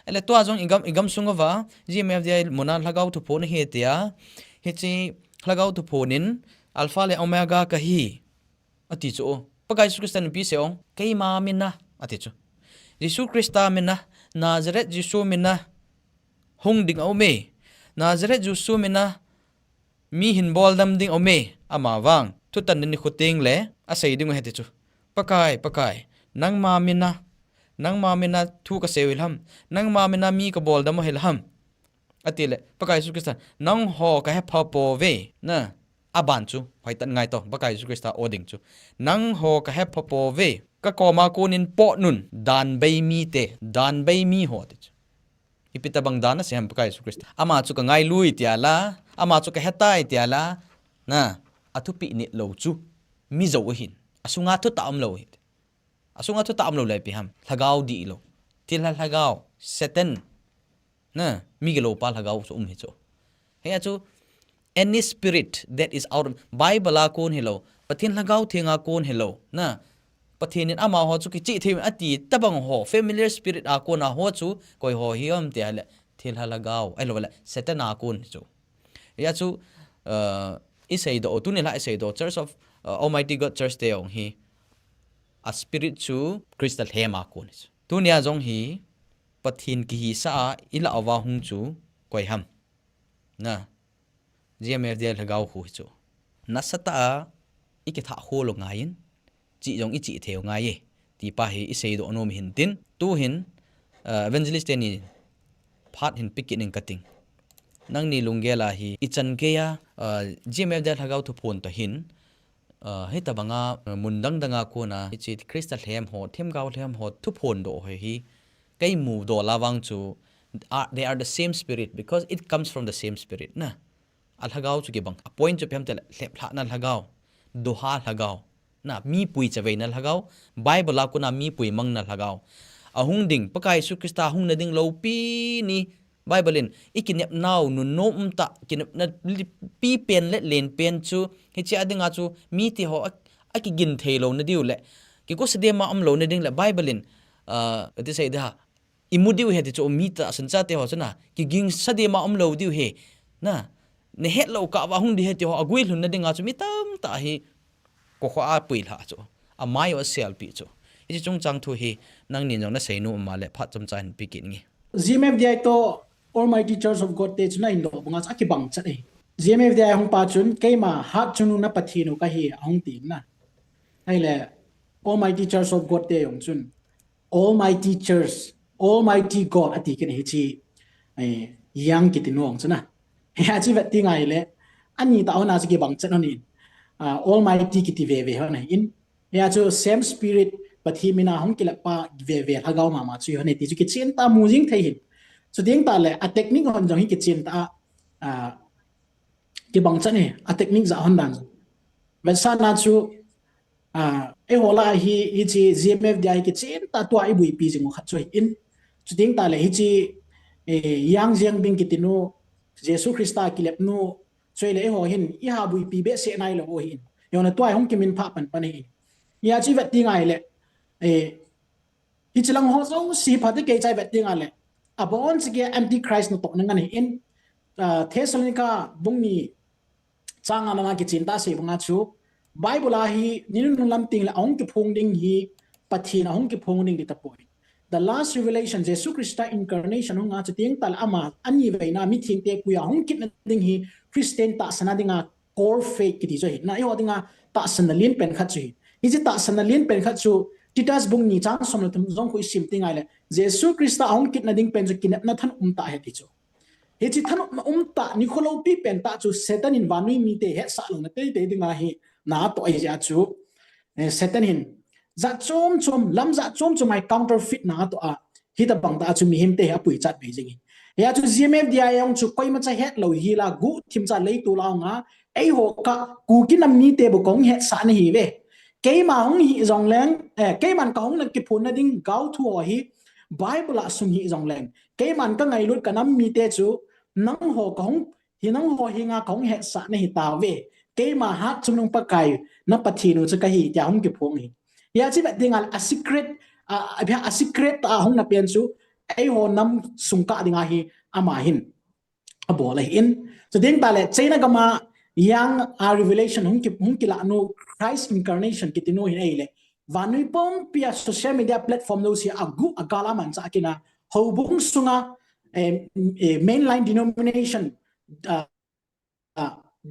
ele to ajong igam sungawa GMFDI mona lhagau thu phone he tia he chi lhagau thu phonin alpha le omega ka hi ati chu pakai Jesus Christ pi seong kai ma minna ati chu Jesus Christ minna Nazareth Jesu minna hung ding ome Nazareth Jesu minna mi hin bol dam ding ome ama wang thu tan ni khuting le asai ding he ti chu pakai nang ma minna thu ka sewilham nang ma mina mi ka bol dam helham atile pakai Jesus Christ nang ho ka he phapo ve na aban chu hoitan ngai to pakai Jesus Christ oding chu nang ho ka he phapo ve ka koma kunin po nun dan bei mi ho ti ipita bang dana se ham pakai Jesus Christ ama chu ka ngai lui tiala ama chu ka hetai tiala na athu pi ni lo chu mi zo hin asunga thu ta am lo hi asunga thu ta am lo lai pi ham thagau di lo til hagao Satan na mi gelo pal hagao so hi cho he chu any spirit that is out of Bible a kon hello pathin hagao thinga kon hello na pathin in ama ho chu ki chi the ati tabang ho familiar spirit a kon a ho chu koi ho hi om te hale til halagao ai lo la Satan a kon chu ya chu isei do tu ne la isei do Church of Almighty God Church te ong hi a spirit chu crystal hema kon tu nia jong hi pathin ki hi sa ila awa hung chu koi ham na GMFDI hagao hu chu na sata ikitha ho lo ngain chi jong ichi theo ngai ti pa hi isei do nom hin tin tu hin evangelist ni phat hin pikin cutting nang ni lungela hi ichan ke ya GMFDI hagao thu phone to hin he tabanga mundang danga ko na chi crystal hem ho them gao hem ho thu phone do hi kai mu do lawang chu they are the same spirit because it comes from the same spirit na al hagao chu ke bang appoint chu phem tel lep hla na hagao do ha hagao na mi pui chawe na hagao Bible la ko na mi pui mang na hagao ahung ding pakai su krista hung na ding lo pi ni Bible in ikinep now nu nom ta kinep na pi pen le len pen chu hi chi adinga chu mi ti ho aki gin thelo na diu le ki ko sede ma am lo na ding le Bible in ti say da imudiu he ti chu mi ta san cha te ho chana ki ging sade ma am lo diu he na ne hetlou ka wa hung di he ti ho agui hlun na dinga chu mi tam ta hi ko kho a pui la chu a mai o sel pi chu i chung chang thu hi nang ni jong na sei nu ma le phat chom chan pi kin ngi GMFDI to Almighty Church of God te chuna indo bunga aki bang chane GMFDI hong pa chun keima hat chunu na pathinu ka hi hong tim na ai le Almighty Church of God te yong chun Almighty Church Almighty God ati ken hi chi ai yang kitinong chuna ha chi vet ti ngai le ani ta ona chi bang chan ni Almighty kiti ve ve hona in ya chu same spirit pathi mina hong kila pa ve ve hagao ma ma chu hone ti chu ki chen ta mu jing thei hin so ding ta le a technique hon jong hi ki chen ta ki bang chan ni a technique za hon dan ven sa na chu e hola hi chi GMFDI ki chen ta to ai bui pi jing khat chu in chu ding ta le hi chi yang jiang bing ki tinu Jesus Christa ki lep nu choi le ho hin i ha bui pi be se nai lo ho hin yo na to ai hong ki min pha pan pan hi ya chi vet ti ngai le hi chilang ho zo si pha te ke chai vet ti ngai le abon chi ke antichrist no to nang ani in Thessalonica bungni changa na ki chinta se bunga chu Bible a hi ninu lam ting la ong ki phung ding hi pathin ong ki phung ding di ta poi the last revelation Jesus Christa incarnation nga chu ting tal ama ani veina mi thing te kuya hong kit na ding hi Christian ta sana dinga core faith ki ti zo hi na yo dinga ta sana lin pen khat chu hi ji ta sana lin pen khat chu titas bung ni chang som tum zong khu sim ting ai le Jesus Christa ong kit na ding pen chu kinap na than ta he ti chu he chi than ta ni kholo pi pen ta chu Satan in vanui mi te he sa lo na te te dinga hi na to ai ja chu Satan hin za chom chom lam za chom chom ai counterfeit na to a hi ta bang ta chu mi him te ha pui chat be jing ya chu GMFDI yang chu koi ma cha het lo hi la gu thim cha lei tu la nga ai ho ka ku ki nam ni te bo kong het sa ni hi ve ke ma hong hi jong leng ke man ka hong na ki phun na ding gau thu hi Bible a sum hi jong leng ke man ka ngai lut ka nam mi te chu nang ho ka hong hi nang ho hi nga kong het sa ni hi ta ve ke ma hat chung nong pa kai na pathinu chu ka hi ya hong ki phung hi ya chi ba dingal a secret ta hong na pen chu ai ho nam sungka dinga hi ama hin abo lai in so ding ta le chaina gama yang a revelation hung ki la no Christ incarnation kitino hin ai le vanui pom pia social media platform no si agu agala man cha kina ho bung sunga mainline denomination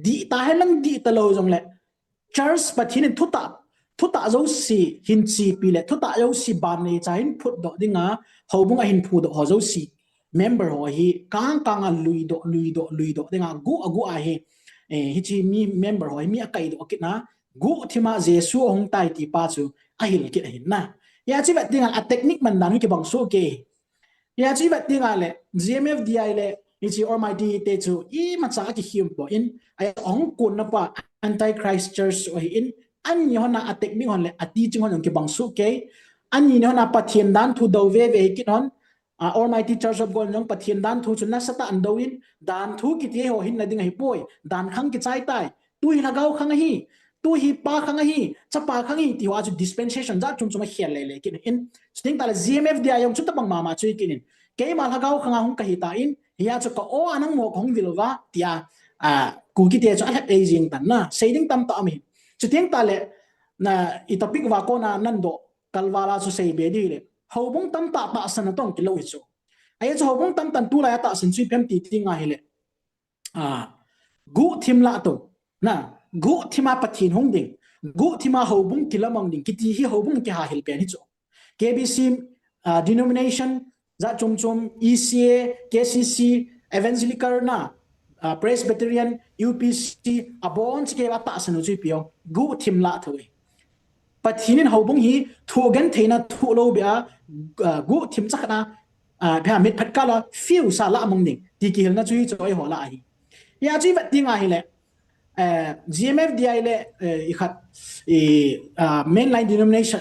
di ta helang di ta lo jong le church pathin thuta zo si hin chi pi le thuta zo si ban ne cha hin phut do dinga ho bung a hin phu do ho zo si member ho hi kang a lui do dinga agu a hi hi chi mi member ho mi akai do kitna GUHTHIMA Jesu hong tai ti pa chu a hil kit hin na ya chi vat dinga a technique man dan ki bang so ke ya chi vat dinga le GMFDI le hi chi Almighty te chu I ma cha ki him po in ai ong kun na pa antichrist church o in an yo na a technique hon le a teaching hon ki bang so ke ani no na pathian dan thu do ve ki non Almighty Church of God nong pathian dan thu chuna sata andoin dan thu ki te ho hin na ding hi poi dan khang ki chai tai tu hi lagau khang hi tu hi pa khang hi chapa khang hi ti wa chu dispensation za chum chuma khel le kin in sting ta GMFDI yong chu ta bang mama chui kin ke ma lagau khang hong ka hi ta in hiya chu ko o anang mo khong vilwa tia ku ki te chu a aging tan na saying tam ta mi chu ting ta le na i topic wa ko na nando kalwala su sei be di le hobong tam ta san tong ki lo hi chu ai chu hobong tam tan tu la ta san chui pem ti nga hi le gu thim la to na gu thima pathin hong ding gu thima hobong kilamang ding kiti hi hobong ki ha hil pe ni chu KBC denomination za chum chum ECA KCC evangelical na Presbyterian UPC abon ke ba ta san chui pio gu thim la thoi pathinin hobong hi thugan theina thu lo bia gu thim chakna pha mit phat kala fiu sa la mong ning ti ki hil na chui choi hola hi ya chui vat tinga hi le GMFDI le i khat mainline denomination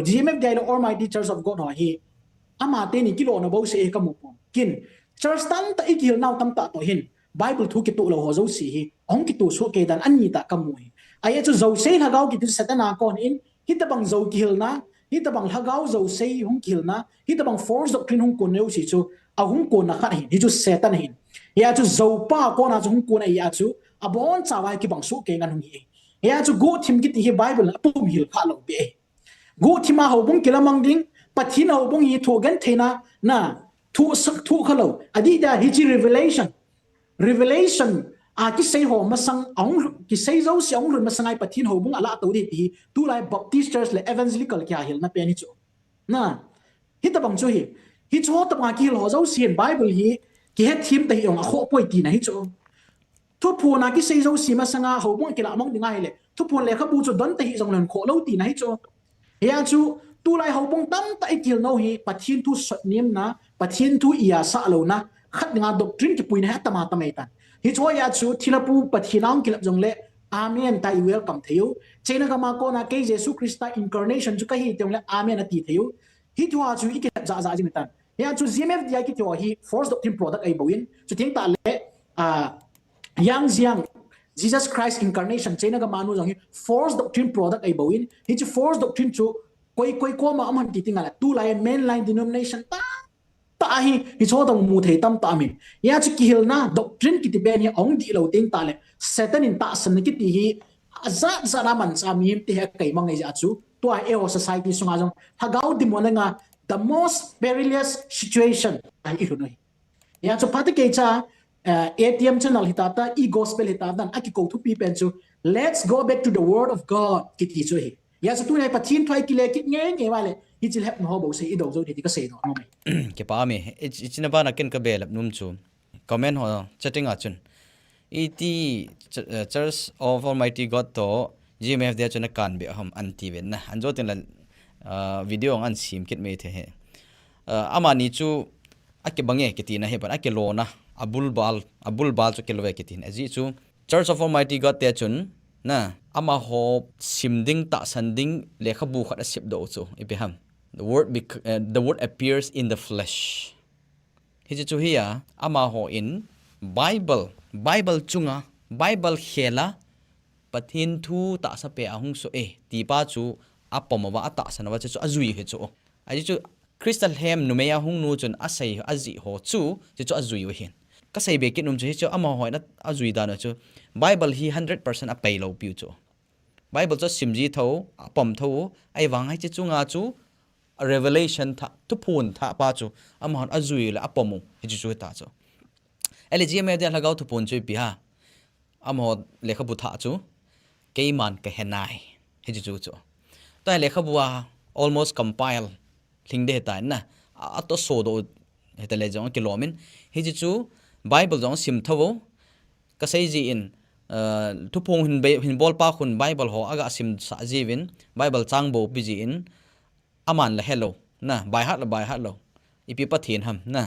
GMFDI le Almighty Church of God ho hi ama te ni kilo na bo se ka mu kin church tam ta ikil naw tam ta to hin Bible thu ki tu lo ho zo si hi ong ki tu so ke dan ani ta ka mu hi ai chu zo se lagaw ki tu satana kon in hitabang zo kil na hitabang lagaw zo se hong kil na hitabang force doctrine hong kon neu si chu a hong kon na khat hin hi chu satan hin ya chu zo pa ko na chu hong kon ai ya chu abon chawai ki bang su ke ngan hong hi ya chu go thim ki ti hi Bible na pum hil kha lo be go thima ho bung kilamang ding pathina ho bung hi thogan theina na thu sak thu khalo adi da hi chi revelation ki sei ho masang ong ki sei zo si ong run masangai pathin ho bung ala to di hi tu lai Baptist church le evangelical kya hil na pe ni chu na hi ta bang chu hi chu ta ma ki lo zo si Bible hi ki het thim te hi ong a kho poi ti na hi chu thu pu na ki sei zo si masanga ho bung ki la mong dingai le thu pu le kha bu chu don te hi jong lan kho lo ti na hi chu ya chu tu lai ho bung tam ta ikil no hi pathin tu sot nim na pathin tu ia sa lo na khat nga doctrine ki puina ta ma ta mai ta hi chu ya chu thilapu pathinang kilap jong le amen ta I welcome theo chena ka ma ko na ke Jesus Christ incarnation chu ka hi tong le amen ati theo hi chu chu ik za za ji mitan ya chu GMFDI ki hi force doctrine product ai boin chu ting ta le yang Jesus Christ incarnation chena ka manu jong hi force doctrine product ai boin hi chu force doctrine chu koi ko ma amhan ti tinga la tu lai mainline denomination ta hi cho dong mu thei tam ta mi ya chi ki hil na doctrine ki ti ben hi ong di lo ting ta le satan in ta san ki ti hi za ra man sa mi ti ha kai mang ai ja chu to ai eo society sunga jong hagau di mo nga the most perilous situation ai I noi ya chu pati ke cha ATM channel hitata e gospel hitata aki ko thu pi pen chu let's go back to the word of God ki ti chu hi ya chu tu nei pathin thai ki le ki nge wale hi chil hep no bo se I do zo ti ka se no mai ke pa mi ichina ba na ken ka belap num chu comment ho chatting a chun iti Church of Almighty God to GMFDI chuna kan be ham anti ven na anjo tin la video ang an sim kit me the he amani chu ake bange kiti na he ban ake lo na abul bal chu kelwe kiti na ji chu Church of Almighty God te chun na ama ho simding ta sanding lekha bu khat asip do chu ipe ham the word appears in the flesh hi chu hiya ama ho in Bible chunga Bible khela pathin thu ta sa pe ahung so ti pa chu apoma wa ata sanawa chu azui he chu ai chu crystal hem numeya hung nu chun asai azi ho chu azui we hin ka sai be kinum chu ama ho na azui da na chu Bible hi 100% a pay lo piu chu Bible chu simji tho apom tho ai wang hai chu nga chu revelation tha tu phun tha pa chu amon azui la apomu hi chu ta chu LGM de lagaw tu phun chu pi ha amo lekha bu tha chu keiman ka henai hi chu ta lekha buwa almost compile thing de ta na ato so do hetale jong kilomin hi chu Bible jong sim thawo ka sei ji in tu phung hin bol pa khun Bible ho aga sim sa jivin Bible chang bo pi ji in aman la hello na bai hat lo ipi pathin ham na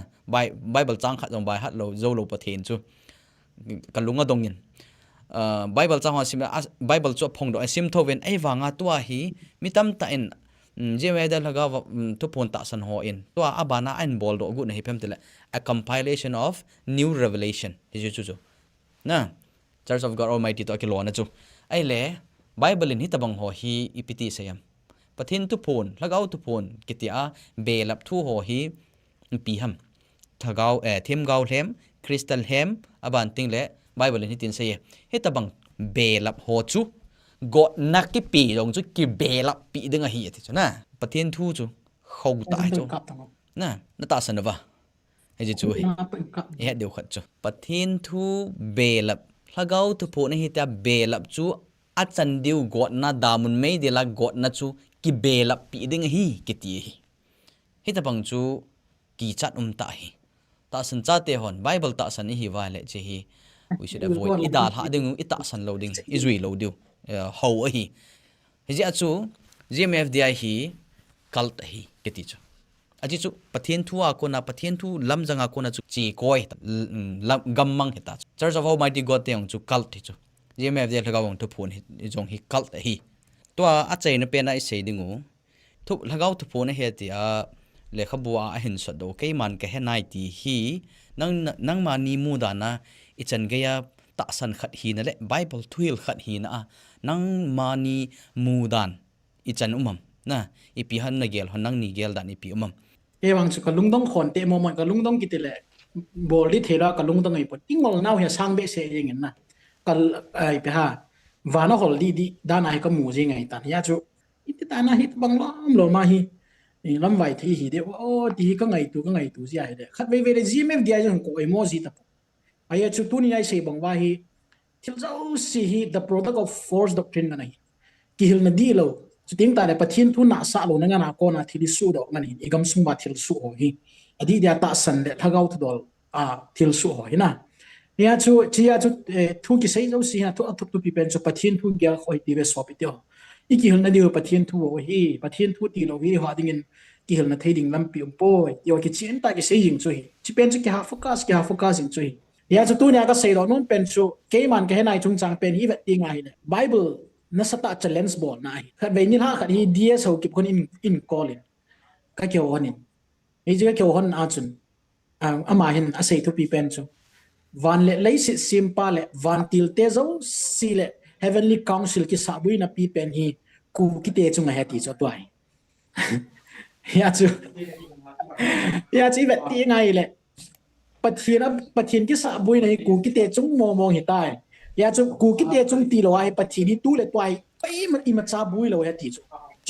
Bible chang khat jong bai hat lo zo lo pathin chu kalunga dongin Bible chang ha sim Bible chu phong do sim thoven ai wanga tua hi mitam ta in GMFDI lagaw tu pon ta san ho in to abana an bol do gu na hipem tele a compilation of new revelation hi chu na Church of God Almighty to akilo na chu ai le Bible in hitabang ho hi ipiti sayam pathin tu pon lagaw tu pon kitia belap thu ho hi pi ham thagaw them gaw hem crystal hem aban ting le Bible in hitin saye hitabang belap ho chu God nak ki pi dong chu ki belap pi ding a hi ti chu na pathin thu chu khâu tai chu na ta san wa ai chu hi he deu khat chu pathin thu belap lagaw tu pon hi ta belap chu achan diu God na damun mei de la God na chu ki belap pi ding hi ki ti hi hitabang chu ki chat ta hi ta san cha te hon Bible ta san hi wa le che hi we should avoid idal ha ding ita san loading izui lo diu how a hi ji achu GMFDI hi cult hi keti chu aji chu pathian thu a ko na pathian thu lam janga ko na chu chi koi gammang heta Church of Almighty God te ong chu cult hi chu GMFDI lagawang tu phone hi jong hi cult hi to a chei na pe na sei dingu thu lagaw tu phone he ti a le khabua a hin so do ke man ke he nai ti hi nang ma ni mu da na ichan ge ya ta san khat hi na le Bible thuil khat hi na nang mani mudan ichan umam na ipi han na gel hon nang ni gel dan ipi umam wang chu kalungdong khon te mo mon kalungdong kitile bol li thera kalungdong ai pot tingol naw he sang be se yeng na kal ai pe ha wana hol di dana ai ka mu je ngai tan ya chu iti ta na hit bang lo ma hi lam vai thi hi de o ti ka ngai tu sia hi de khat ve ve de GMFDI jong ko emoji ta ai chu tu ni ai se bang wa hi thil zo si hi the product of force doctrine na nai ki hil na di lo chu ting ta le pathin thu na sa lo na nga na ko na thili su do mani igam sum ba thil su ho hi adi dia ta san le thagau thu dol thil su ho hi na ya chu thu ki sei zo si ha thu athuk tu pi pen chu pathin thu gya khoi ti ve so pi tyo iki hil na di pathin thu ho hi pathin thu ti lo wi ha ding in ki hil na thading lam pi poi yo ki chin ta ki sei jing chu hi chi pen chu ki ha focus in chu hi ya chu tu nya ka sei do non pen chu ke man ke nai chung chang pen hi vet ti ngai ne Bible na sata challenge ball na hi khat ve ni ha khat hi ds ho ki kon in call in ka kyo honin e je kyo hon a chun ama hin a sei thu pi pen chu van le lei si simpa le van til te zo si le heavenly council ki sabui na pi pen hi ku ki te chung ha ti cho twai ya chu vet ti ngai le pathin ki sabui na ku ki te chung mo hi tai ya chu ku ki te chung ti lo ai pathin hi tu le twai pai ma i ma cha bui lo ha ti chu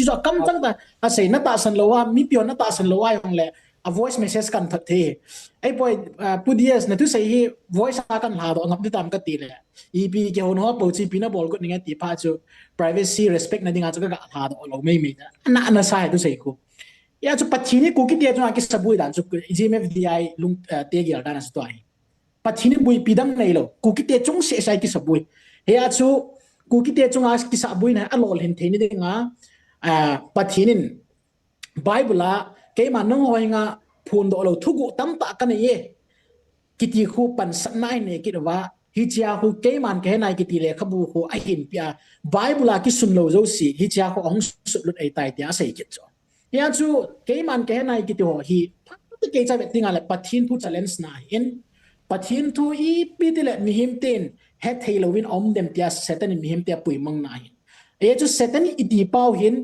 cho kam chang ta a sei na ta san lo wa mi pio na ta san lo wa yong le a voice message kan that the ai boy pu dias na tu sei hi voice a kan la do ngap du tam ka ti le ep ke hon ho po chi pina bol ko ninga ti pa chu privacy respect na dinga chu ka ha do lo mei na sai tu sei ku ya chu pathin ku ki te chu a ki sabui dan chu GMFDI lung te gyal dan as to ai pathin bui pidam nei lo ku ki te chung se sai ki sabui he a chu ku ki te chung as ki sabui na a lol hin the ni dinga pathinin Bible la ke ma nang hoi nga phun do lo thugu tam ta kan ye kiti khu pan sanai ne ki wa hi chia khu ke man ke nai kiti le khabu khu a hin pia Bible la ki sun lo zo si hi chia khu ong su lut ai tai tia sei kit cho ya chu ke man ke nai kiti ho hi ke cha bet tinga le pathin thu challenge na in pathin thu i pi ti le mi him ten het thei lo win om dem tia setan mi him tia pui mang na hin e chu setan i di pau hin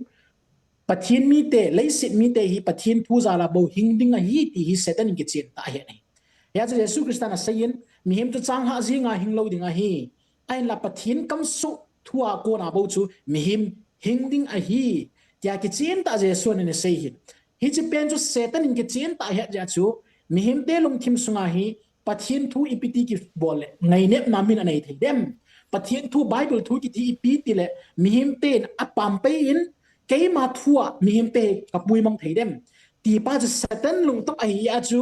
pathin mi te leisit mi te hi pathin thu za la bo hingding a hi ti hi setan ki chen ta he nei ya chu Jesus Christ na sayin mi him tu chang ha zi nga hinglo ding a hi ain la pathin kam su thua ko na bo chu mi him hingding a hi tia ki chen ta Jesus ne sei hi chi pen chu setan ki chen ta he ja chu mi him te lung thim sunga hi pathin thu ipiti ki bol ngai ne na min anei thei dem pathin thu Bible thu ki ti ipiti le mi him ten apam pe in ke ma thua mi him te kapui mang thei dem ti pa chu satan lung tok ai ya chu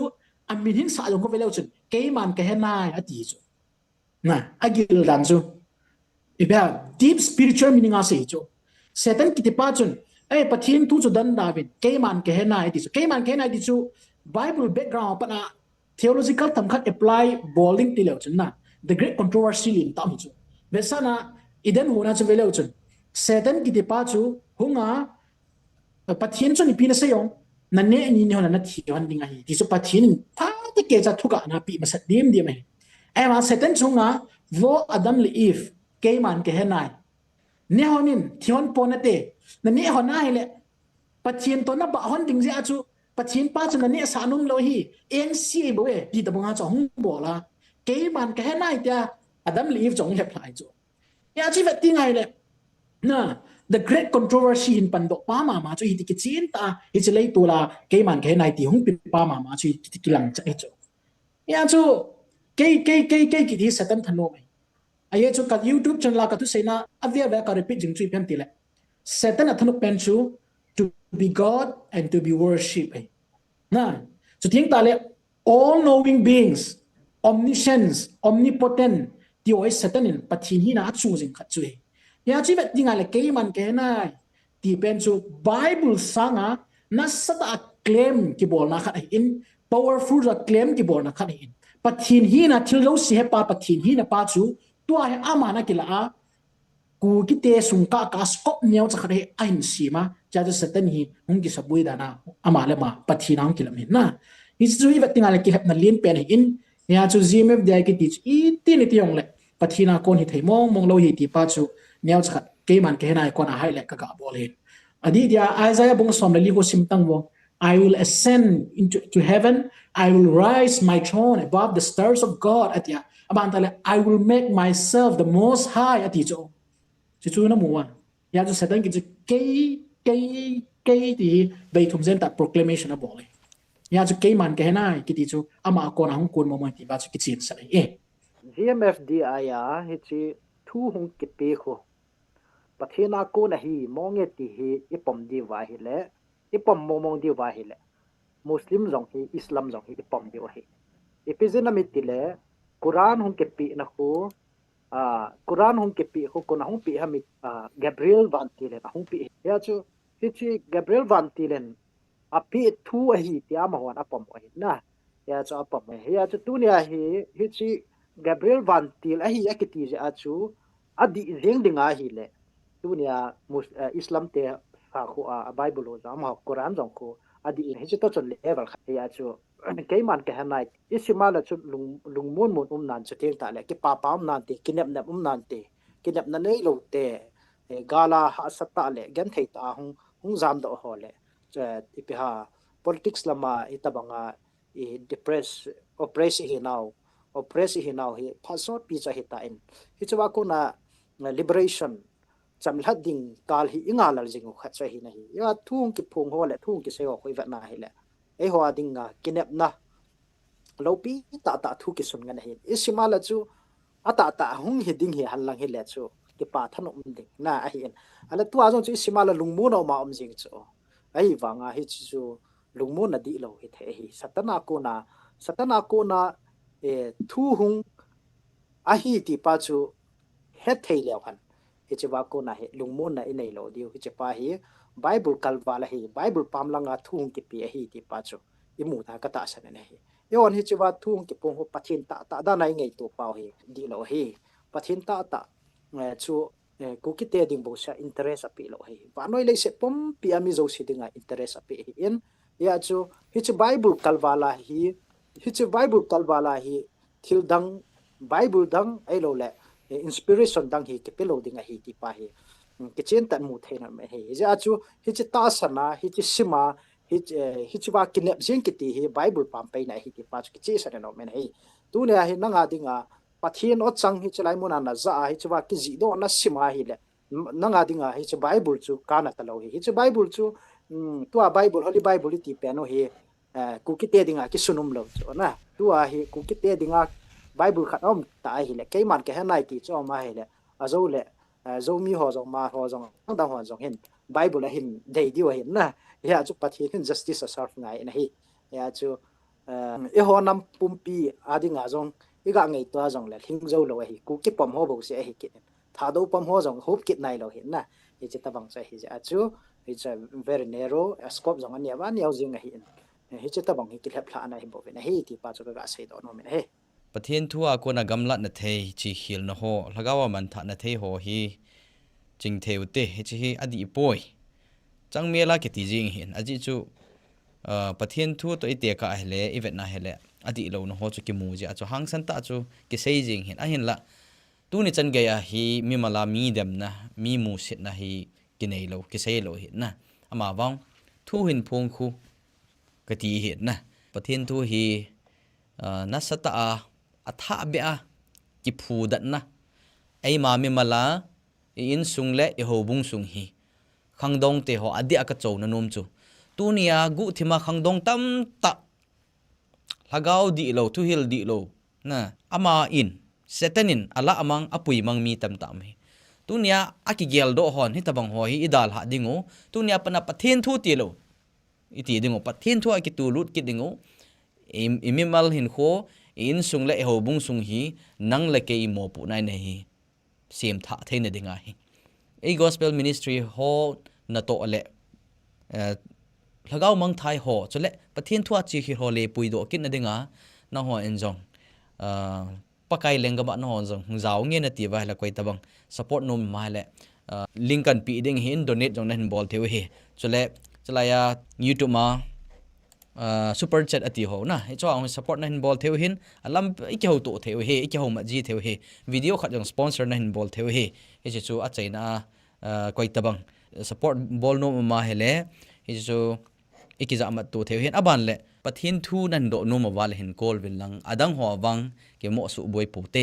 amin hin sa jong ko velo chun ke man ke henai ati chu na agil dan chu iba deep spiritual meaning a sei chu satan ki ti pa chun ai pathin thu chu dan david ke man ke henai ati chu ke man ke henai ati chu Bible background pa na theological tam khat apply bowling ti lo chun na the great controversy in tam chu besana iden hona chu velo chun satan ki ti pa chu hunga pathian chu ni pi na sayong na ne ni ne hona na thi hon ding ai ti chu pathian tha te ke cha thuka na pi masat dim dim ai ai ma satan chunga vo adam li if ke man ke henai ne honin thion ponate na ne hona ile pathian to na ba hon ding je achu pathian pa chu na ne sanum lo hi en si bo e ti ta bonga chong bo la ke man ke henai ta adam li if chong hep lai chu ya chi vet ting ai le na the great controversy in pandok pa ma chu hi ti chin ta hi chi lei tu la ke man ke henai ti hung pi pa ma chu hi ti kilang cha chu ya chu ke ki ti satan thano mai ai chu ka YouTube channel ka tu seina avia va ka repeat jing chui pem ti le satan athanu pen chu to be God and to be worship na chu ting ta le all knowing beings omniscience omnipotent ti oi satan in pathin hi na chu jing khat chu ya chi vet dinga le ke man ke na ti pen chu Bible sanga na sata claim ki bol na khat in powerful ra claim ki bol na khat in pathin hi na thil lo si he pa pathin hi na pa chu tua he ama na kila a ku ki te sung ka skop nyaw cha khare ain si ma cha cha satan hi hung ki sabui da na ama le ma pathin ang kila min na hi chu hi vet tinga le ki hep na lin pen in ya chu GMFDI ki teach i ti ni ti yong le pathina kon hi thei mong lo hi ti pa chu nyaw cha ke man ke na ko na hai le ka ga bol hin adi dia Isaiah bung som le li ko sim tang wo I will ascend to heaven. I will rise my throne above the stars of God. Atia, abantale, I will make myself the most high. Ati jo, chu na muwa. Ya jo setan ki kay ti bay thumzen ta proclamation na bole. Ya jo kay man kay na ki ti chu ama ko na hung kun mo mo ti ba chu kitsin sa GMFDI ya hichi thu hung ki pe kho pathina ko na hi monge ti hi ipom di wa hi le ipom momong di wa hi le Muslim zong hi Islam zong hi ipom di wa hi epizena mitile Quran hung ke pi na ko Quran hung ke pi ko na hung pi ha mit Gabriel van tilen hung pi ya chu hichi Gabriel van tilen api thu hi ti ama wan apom hi na ya chu apom ya chu tu nia hi hichi Gabriel van til hi akiti je achu adi zeng dinga hi le tu nia Islam te sa ko Bible za ma Quran jong ko adi hi chu to chon level ya chu ke man ke hanai isima la chu lungmun mun nan chu teng ta le ki pa pam nan te kinep nap nan te kinep na nei lo te gala ha sata le gen thei ta hung zam do ho le ipiha politics lama itabanga depress oppress hi now hi pasot pi cha hita in hi chawa ko na liberation chamlat ding kal hi inga lal jing kha cha hi na hi ya thung ki phung ho le thung ki se ho khoi va na hi le e ho ding nga kinep na lopi ta thu ki sun nga na hi isima la chu ata hung hi ding hi halang hi le chu ki pa than ding na a hi ala tu a jong chu isima la lungmu no ma jing chu ai wanga hi chu lungmu na di lo hi the hi satana ko na thu hung a hi ti pa chu het thei le khan hi chewa ko na he lungmu na inei lo diu hi chepa hi Bible kalwa la hi Bible pam langa thu hung ki pi hi ti pa chu imu ta ka ta san ne hi yon hi chewa thu hung ki pong ho pathin ta da nai ngei to pa hi di lo hi pathin ta chu ku ki te ding bo sha interest api lo hi wa noi le se pom pi ami zo si dinga interest api hi in ya chu hi che Bible kalwala hi thil dang Bible dang ai lo le inspiration dang hi ke pelo dinga hi ti pa hi ke chen tan mu theina me hi ja chu hi che ta sana hi che sima hi che ba kinep jing ki ti hi Bible pam pe na hi ti pa chu ke che sa no me hi tu ne hi nanga dinga pathin o chang hi chalai mona na za hi che ba ki ji do na sima hi le nanga dinga hi che Bible chu kana ta lo hi che Bible chu tu a Bible holy Bible ti pe no hi ku ki te dinga ki sunum lo chu na tu a hi ku ki te dinga Bible khat om ta hi le ke man ke hanai ti cho ma hi le azo le zo mi ho zo ma ho zo da ho zo hin Bible la hin dei di wa hin na ya chu pathin hin justice asar ngai na hi ya chu e ho nam pumpi adi nga zong iga ngai to zong le thing zo lo hi ku ki pom ho bo se hi ki tha do pom ho zong hop kit nai lo hin na hi che ta bang cha hi ja chu it's a very narrow scope zong ania ba niaw jing hi hi che ta bang hi ki lep la na hi bo na hi ti pa chu ga sei do no me he pathian thua ko na gamlat na thei chi hil na ho lagawa man tha na thei ho hi ching theu te chi hi adi poi จังเมลากิติจิงเห็นอจิจูประเทศทั่วตัวไอเตียกะเหลอีเวทนาเหลอดีเราโนโฮจุกิมูจิอาจูหังสันตาจูกิเซจิงเห็นเห็นละตู้นี่จันเกียฮีมีมาลามีเดมนะมีมูสิตนะฮีกินเอโลกิเซโลเห็นนะอามาวังทูหินพงคูกติเห็นนะประเทศทูฮีนัสตาอัฐาเบียกิพูดันนะไอมามีมาลาอินสุงเละอิโฮบุงสุงฮีขังดงเตหออดีอากาโจนนมจูตัวนี้กุทิมาขังดงตั้มตะลากาวดีโลทุฮิลดีโลนะอามาอินเซตันินอัลละอมังอปุยมังมีตั้มตามฮีตัวนี้อากิเกลโดฮอนฮิตบังฮอฮีอิดาลหาดิงโอตัวนี้ปนับประเทศทั่วตีโลอิตีดิงโอประเทศทั่วกิตูรุดกิดิงโออิมิมัลหินโคอินสุงเละอิโฮบุงสุงฮีนังเละเกอิโมปุนายเนฮีเสียมท่าเทนดิงาฮีไอ้ gospel ministry ฮอนาโตเละลากาวมังไทยหอจนเละประเทศทั่วจีฮิโรเลปุยโดกินนะดิงาน้าหัวเอ็นจงปากไก่เลงกับบ้านน้าหัวจงเจ้าเงี้ยนาทีว่าละกวยตะบัง support นมมาเละลิงกันปีดิงหิน donate จงนั้นบอลเทวเฮจนเละจะลายYouTube มาsuper chat อติโหนะไอ้เจ้าเอา support นั้นบอลเทวหินอัลลัมไอ้เจ้าโตเทวเฮไอ้เจ้ามาจีเทวเฮวิดีโอขัดจง sponsor นั้นบอลเทวเฮไอ้เจ้าอัจฉริยะกวยตะบัง support บอลนมมาเฮเล่ไอ้เจ้าอีกจะมาตัวเทียนอบันเละประเทศทูนั่นโดนมาว่าเห็นโกลวิลลังอดังหัววังเกี่ยวกับสุบวยปูเต